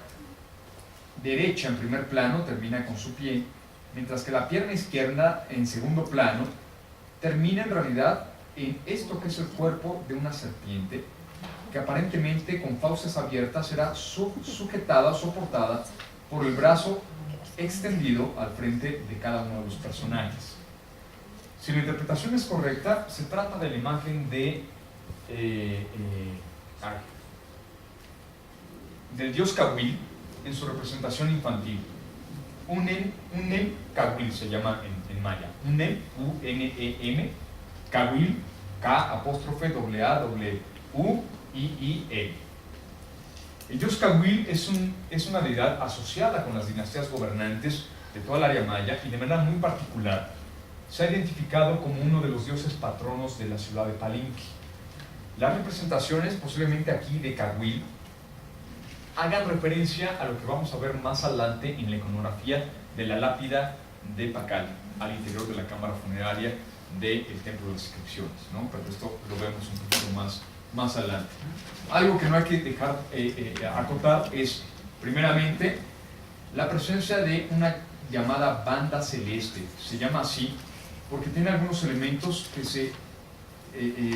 derecha en primer plano termina con su pie, mientras que la pierna izquierda en segundo plano termina en realidad en esto que es el cuerpo de una serpiente, que aparentemente con fauces abiertas será sujetada o soportada por el brazo extendido al frente de cada uno de los personajes. Si la interpretación es correcta, se trata de la imagen del dios Kawil en su representación infantil. Unem Kawil se llama en maya. Unem, U-N-E-M, Kawil, K-A-W-U-I-I-E. El dios Kawil es una deidad asociada con las dinastías gobernantes de toda el área maya y de manera muy particular se ha identificado como uno de los dioses patronos de la ciudad de Palenque. Las representaciones, posiblemente aquí de Kawil, hagan referencia a lo que vamos a ver más adelante en la iconografía de la lápida de Pacal, al interior de la cámara funeraria del Templo de las Inscripciones, ¿no? Pero esto lo vemos un poquito más adelante. Algo que no hay que dejar acotar es, primeramente, la presencia de una llamada banda celeste. Se llama así porque tiene algunos elementos que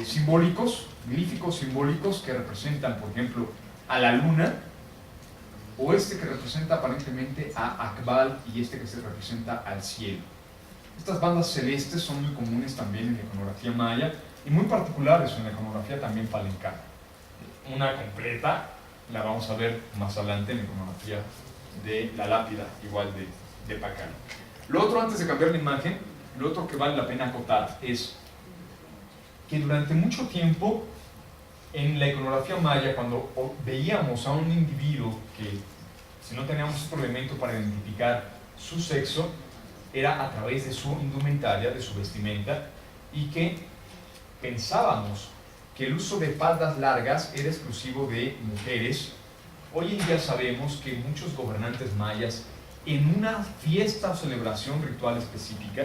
simbólicos, glíficos simbólicos, que representan, por ejemplo, a la luna, o este que representa aparentemente a Akbal y este que se representa al cielo. Estas bandas celestes son muy comunes también en la iconografía maya y muy particulares en la iconografía también palencana. Una completa la vamos a ver más adelante en la iconografía de la lápida, igual de Pacal. Lo otro, antes de cambiar la imagen, lo otro que vale la pena acotar es que durante mucho tiempo en la iconografía maya, cuando veíamos a un individuo que, si no teníamos otro elemento para identificar su sexo, era a través de su indumentaria, de su vestimenta, y que pensábamos que el uso de faldas largas era exclusivo de mujeres. Hoy en día sabemos que muchos gobernantes mayas, en una fiesta o celebración ritual específica,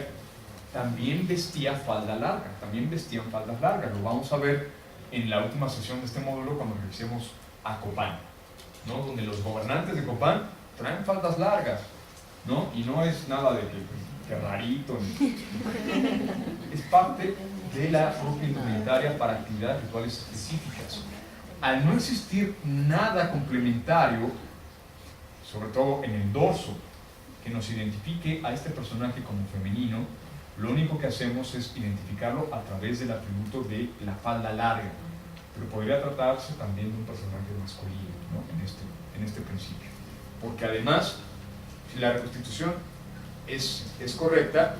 también vestían falda larga, también vestían faldas largas. Lo vamos a ver en la última sesión de este módulo cuando revisemos a Copán, ¿no? Donde los gobernantes de Copán traen faldas largas, ¿no? Y no es nada de que rarito, es parte de la propia indumentaria para actividades rituales específicas. Al no existir nada complementario, sobre todo en el dorso, que nos identifique a este personaje como femenino, lo único que hacemos es identificarlo a través del atributo de la falda larga, pero podría tratarse también de un personaje masculino, ¿no? en este principio. Porque además, si la reconstitución es correcta,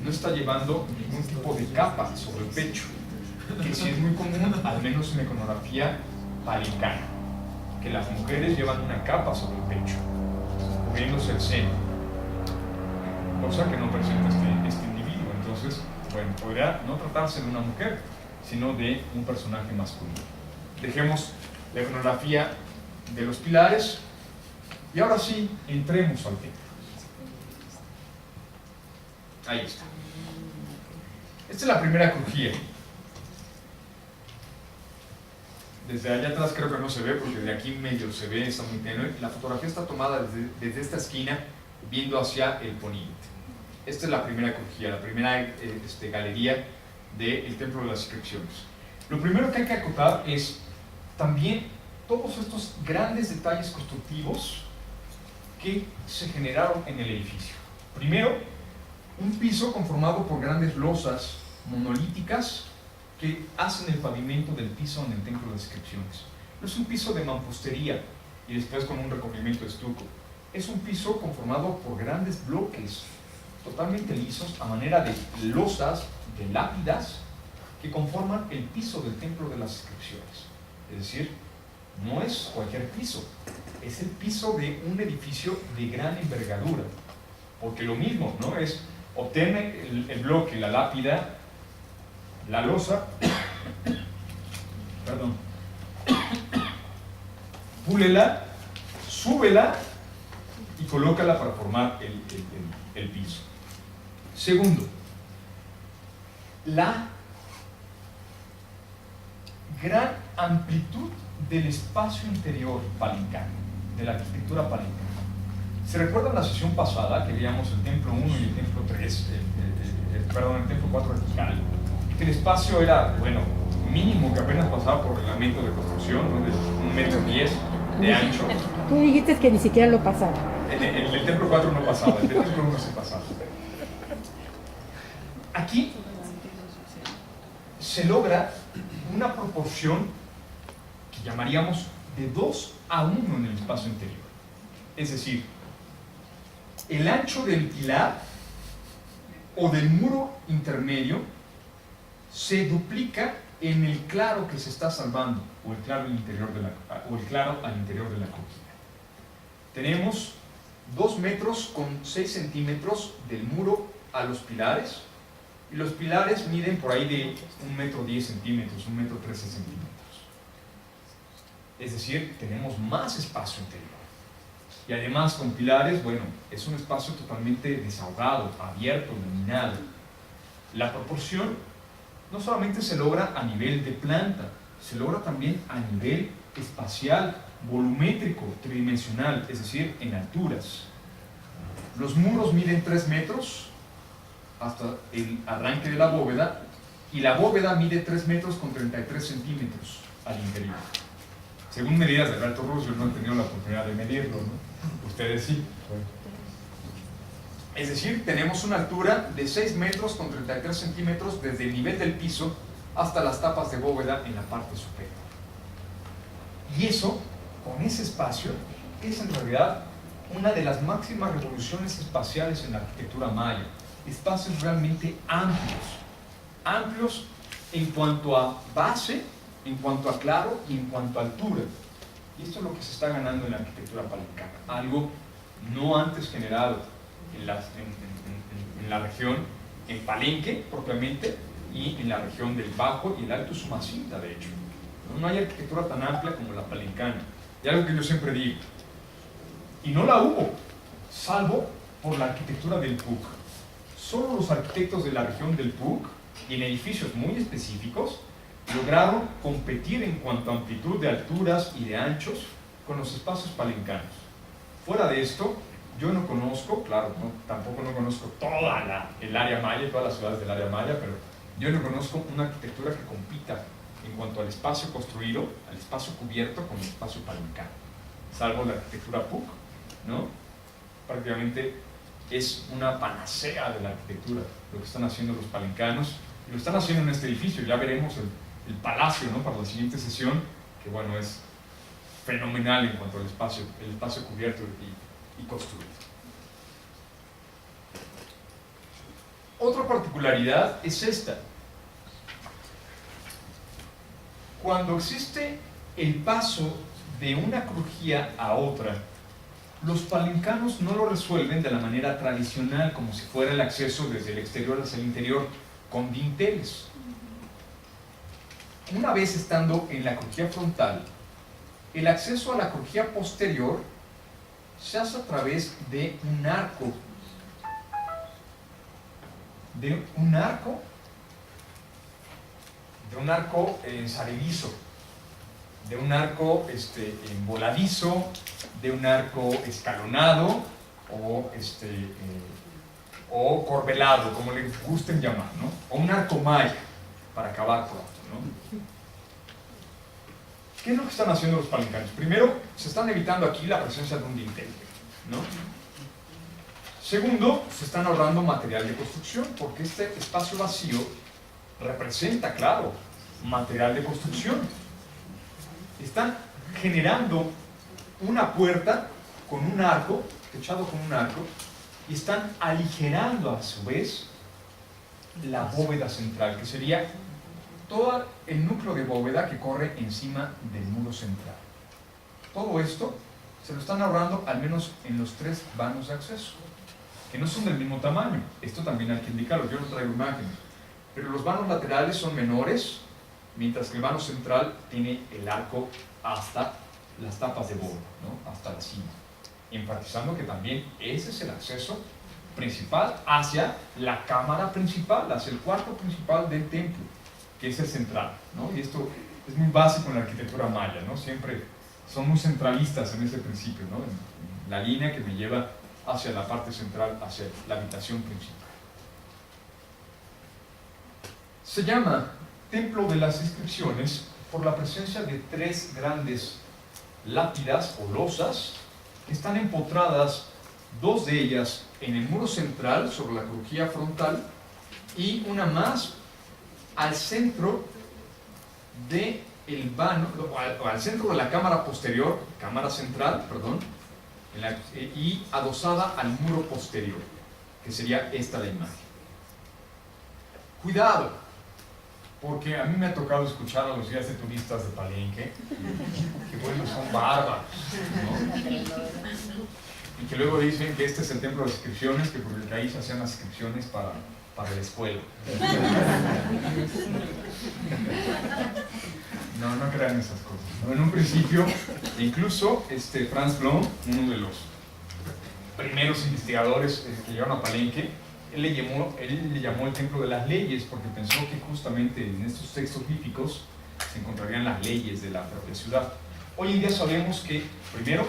no está llevando ningún tipo de capa sobre el pecho, que sí es muy común, al menos en la iconografía palencana, que las mujeres llevan una capa sobre el pecho, cubriéndose el seno, cosa que no presenta este individuo. Entonces, bueno, podría no tratarse de una mujer, sino de un personaje masculino. Dejemos la iconografía de los pilares y ahora sí, entremos al tema. Ahí está. Esta es la primera crujía. Desde allá atrás creo que no se ve, porque de aquí medio se ve, está muy tenue. La fotografía está tomada desde esta esquina, viendo hacia el poniente. Esta es la primera crujía, la primera galería del Templo de las Inscripciones. Lo primero que hay que acotar es también todos estos grandes detalles constructivos que se generaron en el edificio. Primero, un piso conformado por grandes losas monolíticas que hacen el pavimento del piso en el Templo de las Inscripciones. No es un piso de mampostería y después con un recubrimiento de estuco. Es un piso conformado por grandes bloques totalmente lisos a manera de losas, de lápidas, que conforman el piso del Templo de las Inscripciones. Es decir, no es cualquier piso. es el piso de un edificio de gran envergadura, porque lo mismo, ¿no? Es obtener el bloque, la lápida, la losa, perdón, púlela, súbela y colócala para formar el piso. Segundo, la gran amplitud del espacio interior palincano, de la arquitectura palincana. ¿Se recuerdan la sesión pasada que veíamos el templo 1 y el templo 3, perdón, el templo 4 de Tikal? Que el espacio era, bueno, mínimo, que apenas pasaba por reglamento de construcción, ¿no? De 1,10 m de ancho. Tú dijiste que ni siquiera lo pasaba. En el templo 4 no pasaba, en el templo 1 se pasaba. Aquí se logra una proporción que llamaríamos de 2 a 1 en el espacio interior. Es decir, el ancho del pilar o del muro intermedio se duplica en el claro que se está salvando, o el claro al interior de la crujín. Tenemos 2 metros con 6 centímetros del muro a los pilares, y los pilares miden por ahí de 1,10 m, 1,13 m. Es decir, tenemos más espacio interior. Y además con pilares, bueno, es un espacio totalmente desahogado, abierto, iluminado. La proporción no solamente se logra a nivel de planta, se logra también a nivel espacial, volumétrico, tridimensional, es decir, en alturas. Los muros miden 3 metros hasta el arranque de la bóveda, y la bóveda mide 3 metros con 33 centímetros al interior. Según medidas de Alberto Russell, no han tenido la oportunidad de medirlo, ¿no? Ustedes sí. Es decir, tenemos una altura de 6 metros con 33 centímetros desde el nivel del piso hasta las tapas de bóveda en la parte superior. Y eso, con ese espacio, es en realidad una de las máximas revoluciones espaciales en la arquitectura maya. Espacios realmente amplios en cuanto a base, en cuanto a claro y en cuanto a altura. Y esto es lo que se está ganando en la arquitectura palincana, algo no antes generado en la región, en Palenque propiamente, y en la región del Bajo y el Alto Sumacinta, de hecho. No hay arquitectura tan amplia como la palincana. Y algo que yo siempre digo, y no la hubo, salvo por la arquitectura del PUC. Solo los arquitectos de la región del PUC, y en edificios muy específicos, lograron competir en cuanto a amplitud de alturas y de anchos con los espacios palencanos. Fuera de esto, yo no conozco, claro, tampoco no conozco toda el área maya, todas las ciudades del área maya, pero yo no conozco una arquitectura que compita en cuanto al espacio construido, al espacio cubierto con el espacio palencano, salvo la arquitectura PUC, ¿no? Prácticamente es una panacea de la arquitectura lo que están haciendo los palencanos, y lo están haciendo en este edificio. Ya veremos el palacio, ¿no? Para la siguiente sesión, que bueno, es fenomenal en cuanto al espacio, el espacio cubierto y construido. Otra particularidad es esta. Cuando existe el paso de una crujía a otra, los palencanos no lo resuelven de la manera tradicional, como si fuera el acceso desde el exterior hacia el interior, con dinteles. Una vez estando en la crujía frontal, el acceso a la crujía posterior se hace a través de un arco. De un arco ensaledizo, de un arco voladizo, de un arco escalonado o corbelado, como le gusten llamar, ¿no? O un arco maya, para acabar pronto, ¿no? ¿Qué es lo que están haciendo los palencanos? Primero, se están evitando aquí la presencia de un dintel, ¿no? Segundo, se están ahorrando material de construcción, porque este espacio vacío representa, claro, material de construcción. Están generando una puerta con un arco, techado con un arco, y están aligerando a su vez la bóveda central, que sería todo el núcleo de bóveda que corre encima del muro central. Todo esto se lo están ahorrando al menos en los 3 vanos de acceso, que no son del mismo tamaño. Esto también hay que indicarlo, yo no traigo imágenes. Pero los vanos laterales son menores, mientras que el vano central tiene el arco hasta las tapas de bóveda, ¿no? Hasta la cima. Enfatizando que también ese es el acceso principal hacia la cámara principal, hacia el cuarto principal del templo, que es el central, ¿no? Y esto es muy básico en la arquitectura maya, ¿no? Siempre son muy centralistas en ese principio, ¿no? En la línea que me lleva hacia la parte central, hacia la habitación principal. Se llama Templo de las Inscripciones por la presencia de 3 grandes lápidas o losas que están empotradas, 2 de ellas en el muro central sobre la crujía frontal y una más al centro de el vano, o al centro de la cámara posterior, cámara central, perdón, y adosada al muro posterior, que sería esta la imagen. Cuidado, porque a mí me ha tocado escuchar a los guías de turistas de Palenque que bueno, son bárbaros, ¿no? Y que luego dicen que este es el templo de las inscripciones, que porque ahí se hacían las inscripciones para la escuela. No crean esas cosas, ¿no? En un principio, incluso Franz Blom, uno de los primeros investigadores que llegaron a Palenque, él le llamó el templo de las leyes, porque pensó que justamente en estos textos bíblicos se encontrarían las leyes de la propia ciudad. Hoy en día sabemos que, primero,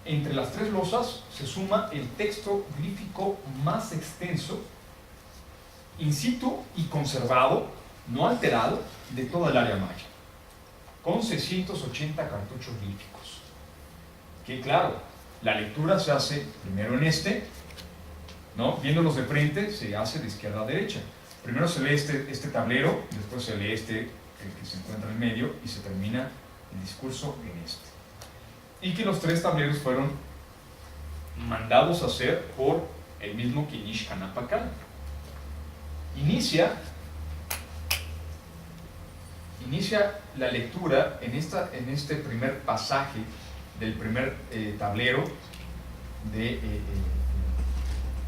entre las 3 losas se suma el texto glífico más extenso, in situ y conservado, no alterado, de toda el área maya, con 680 cartuchos glíficos. Que claro, la lectura se hace primero en ¿no? Viéndolos de frente se hace de izquierda a derecha. Primero se lee este tablero, después se lee el que se encuentra en medio, y se termina el discurso en Y que los 3 tableros fueron mandados a hacer por el mismo Kinish Kanapacal. Inicia la lectura en este primer pasaje del primer tablero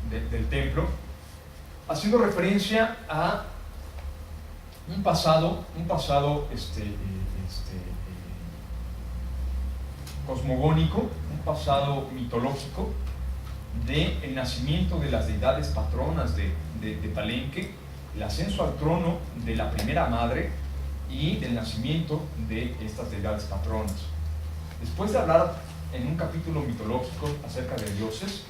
del templo, haciendo referencia a un pasado cosmogónico, un pasado mitológico del nacimiento de las deidades patronas de Palenque, el ascenso al trono de la primera madre y del nacimiento de estas deidades patronas. Después de hablar en un capítulo mitológico acerca de dioses,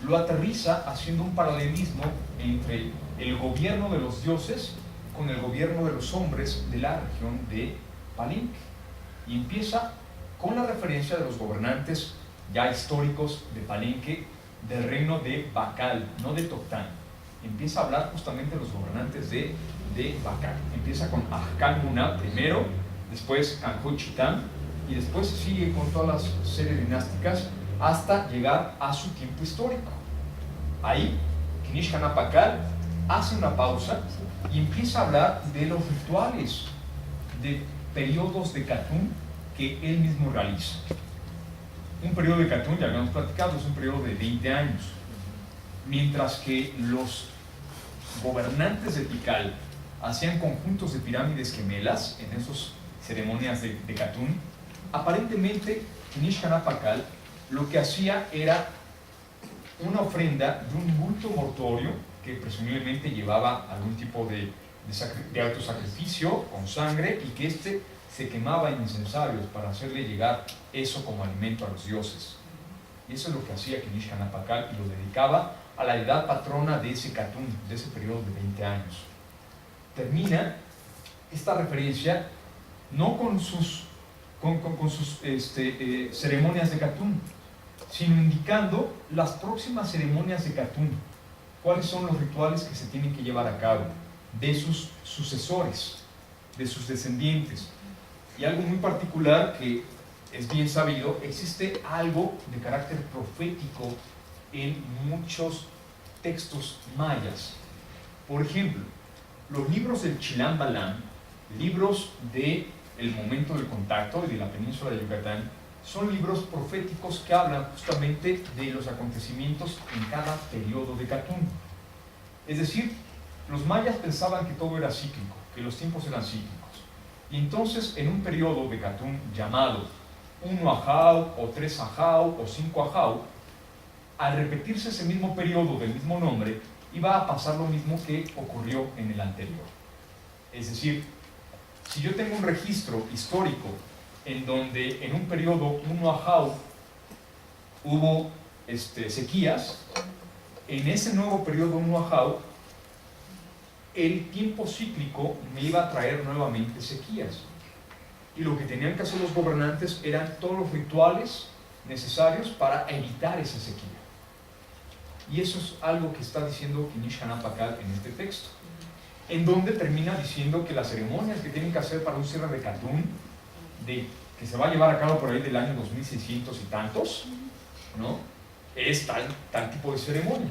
lo aterriza haciendo un paralelismo entre el gobierno de los dioses con el gobierno de los hombres de la región de Palenque, y empieza con la referencia de los gobernantes ya históricos de Palenque del reino de Bacal, no de Toctán. Empieza a hablar justamente de los gobernantes de Bacal. Empieza con Ajcal Muna primero, después Canjochitán, y después sigue con todas las series dinásticas hasta llegar a su tiempo histórico. Ahí, Kinish Kanapacal hace una pausa y empieza a hablar de los rituales de periodos de Catún que él mismo realiza. Un periodo de Catún, ya habíamos platicado, es un periodo de 20 años, mientras que los gobernantes de Tikal hacían conjuntos de pirámides gemelas en esas ceremonias de Catún. Aparentemente, Kinish Kanapacal lo que hacía era una ofrenda de un bulto mortuorio que presumiblemente llevaba algún tipo de autosacrificio con sangre, y que se quemaba en incensarios para hacerle llegar eso como alimento a los dioses. Y eso es lo que hacía Kinish Kanapacal, y lo dedicaba a la deidad patrona de ese Catún, de ese periodo de 20 años. Termina esta referencia no con sus ceremonias de Catún, sino indicando las próximas ceremonias de Catún, cuáles son los rituales que se tienen que llevar a cabo, de sus sucesores, de sus descendientes. Y algo muy particular que es bien sabido, existe algo de carácter profético en muchos textos mayas. Por ejemplo, los libros del Chilam Balam, libros del momento del contacto y de la península de Yucatán, son libros proféticos que hablan justamente de los acontecimientos en cada periodo de Catún. Es decir, los mayas pensaban que todo era cíclico, que los tiempos eran cíclicos. Y entonces, en un periodo de Catún llamado 1 Ajau, o 3 Ajau, o 5 Ajau, al repetirse ese mismo periodo del mismo nombre, iba a pasar lo mismo que ocurrió en el anterior. Es decir, si yo tengo un registro histórico en donde en un periodo 1 Ajau hubo sequías, en ese nuevo periodo 1 Ajau, el tiempo cíclico me iba a traer nuevamente sequías. Y lo que tenían que hacer los gobernantes eran todos los rituales necesarios para evitar esa sequía. Y eso es algo que está diciendo Kinish Hanapakal en este texto, en donde termina diciendo que las ceremonias que tienen que hacer para un cierre de Catún, que se va a llevar a cabo por ahí del año 2600 y tantos, ¿no?, es tal tipo de ceremonia.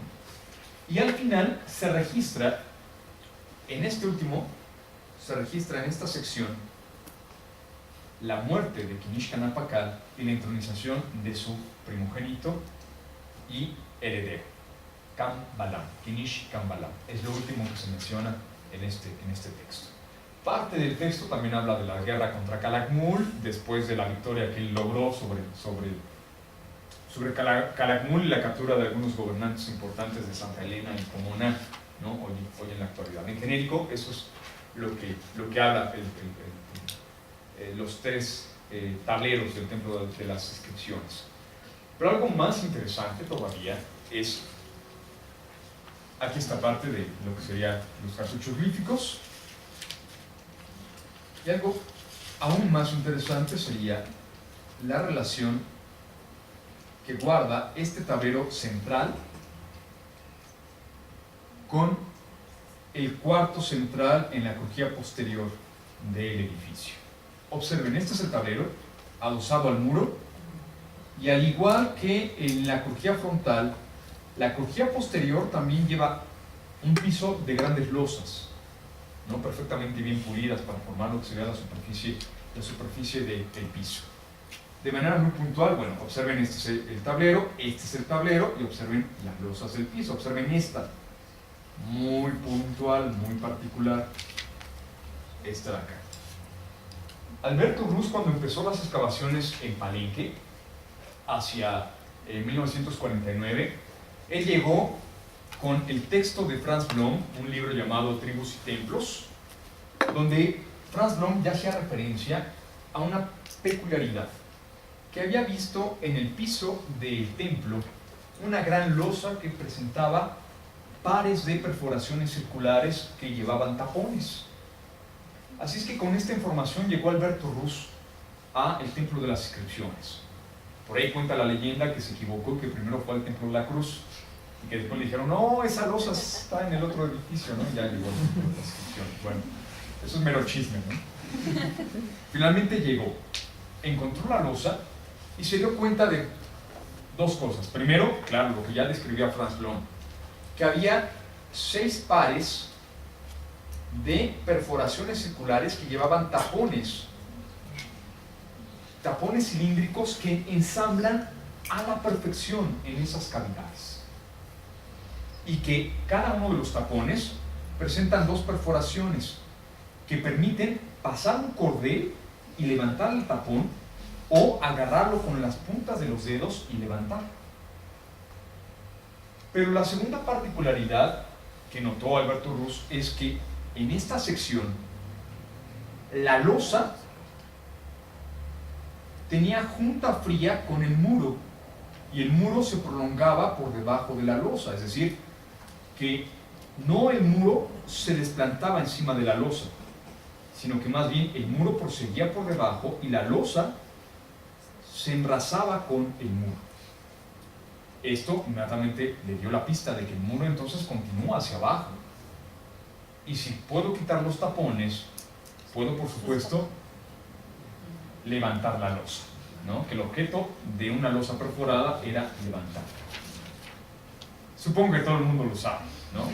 Y al final se registra, en esta sección, la muerte de Kinish Hanapakal y la entronización de su primogénito y heredero, Kambalam, Kinish Kambalam. Es lo último que se menciona en este texto. Parte del texto también habla de la guerra contra Calakmul, después de la victoria que él logró sobre Calakmul y la captura de algunos gobernantes importantes de Santa Elena y Pomona, ¿no?, hoy en la actualidad. En genérico, eso es lo que habla los tres tableros del templo de las inscripciones. Pero algo más interesante todavía es aquí esta parte de lo que serían los cartuchos glíficos. Y algo aún más interesante sería la relación que guarda este tablero central con el cuarto central en la crujía posterior del edificio. Observen, este es el tablero adosado al muro, y al igual que en la crujía frontal, la crujía posterior también lleva un piso de grandes losas, ¿no?, perfectamente bien pulidas para formar lo que sería la superficie del piso. De manera muy puntual, bueno, observen, este es el tablero, este es el tablero, y observen las losas del piso. Observen esta, muy puntual, muy particular, esta de acá. Alberto Ruz, cuando empezó las excavaciones en Palenque, hacia 1949, él llegó con el texto de Franz Blom, un libro llamado Tribus y Templos, donde Franz Blom ya hacía referencia a una peculiaridad, que había visto en el piso del templo una gran losa que presentaba pares de perforaciones circulares que llevaban tapones. Así es que con esta información llegó Alberto Ruz a el Templo de las Inscripciones. Por ahí cuenta la leyenda que se equivocó, que primero fue al Templo de la Cruz, y que después le dijeron, no, esa losa está en el otro edificio, ¿no? Y ya llegó al Templo de las Inscripciones. Bueno, eso es mero chisme, ¿no? Finalmente llegó, encontró la losa y se dio cuenta de dos cosas. Primero, claro, lo que ya describía Franz Blom, que había 6 pares de perforaciones circulares que llevaban tapones cilíndricos que ensamblan a la perfección en esas cavidades, y que cada uno de los tapones presentan 2 perforaciones que permiten pasar un cordel y levantar el tapón, o agarrarlo con las puntas de los dedos y levantarlo. Pero la segunda particularidad que notó Alberto Ruz es que en esta sección la losa tenía junta fría con el muro, y el muro se prolongaba por debajo de la losa, es decir, que no el muro se desplantaba encima de la losa, sino que más bien el muro proseguía por debajo y la losa se enrazaba con el muro. Esto inmediatamente le dio la pista de que el muro entonces continúa hacia abajo. Y si puedo quitar los tapones, puedo por supuesto levantar la losa, ¿no? Que el objeto de una losa perforada era levantar. Supongo que todo el mundo lo sabe, ¿no?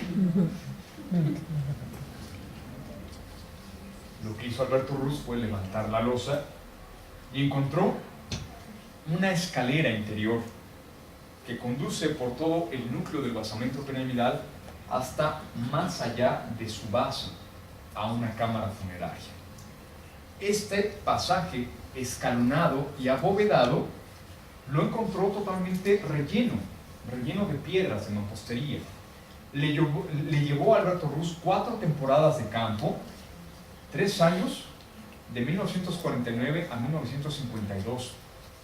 Lo que hizo Alberto Ruz fue levantar la losa y encontró una escalera interior que conduce por todo el núcleo del basamento piramidal hasta más allá de su base, a una cámara funeraria. Este pasaje escalonado y abovedado lo encontró totalmente relleno de piedras de mampostería. Le llevó a Alberto Ruz 4 temporadas de campo, 3 años, de 1949 a 1952,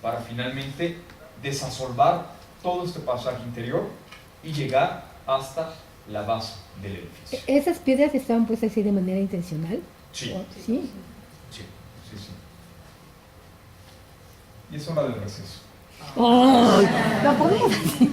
para finalmente desasolvar todo este pasaje interior y llegar hasta la base del edificio. ¿Esas piedras estaban puestas así de manera intencional? Sí, ¿Sí? sí. Y es hora del receso. ¡Ay! ¿La podemos decir?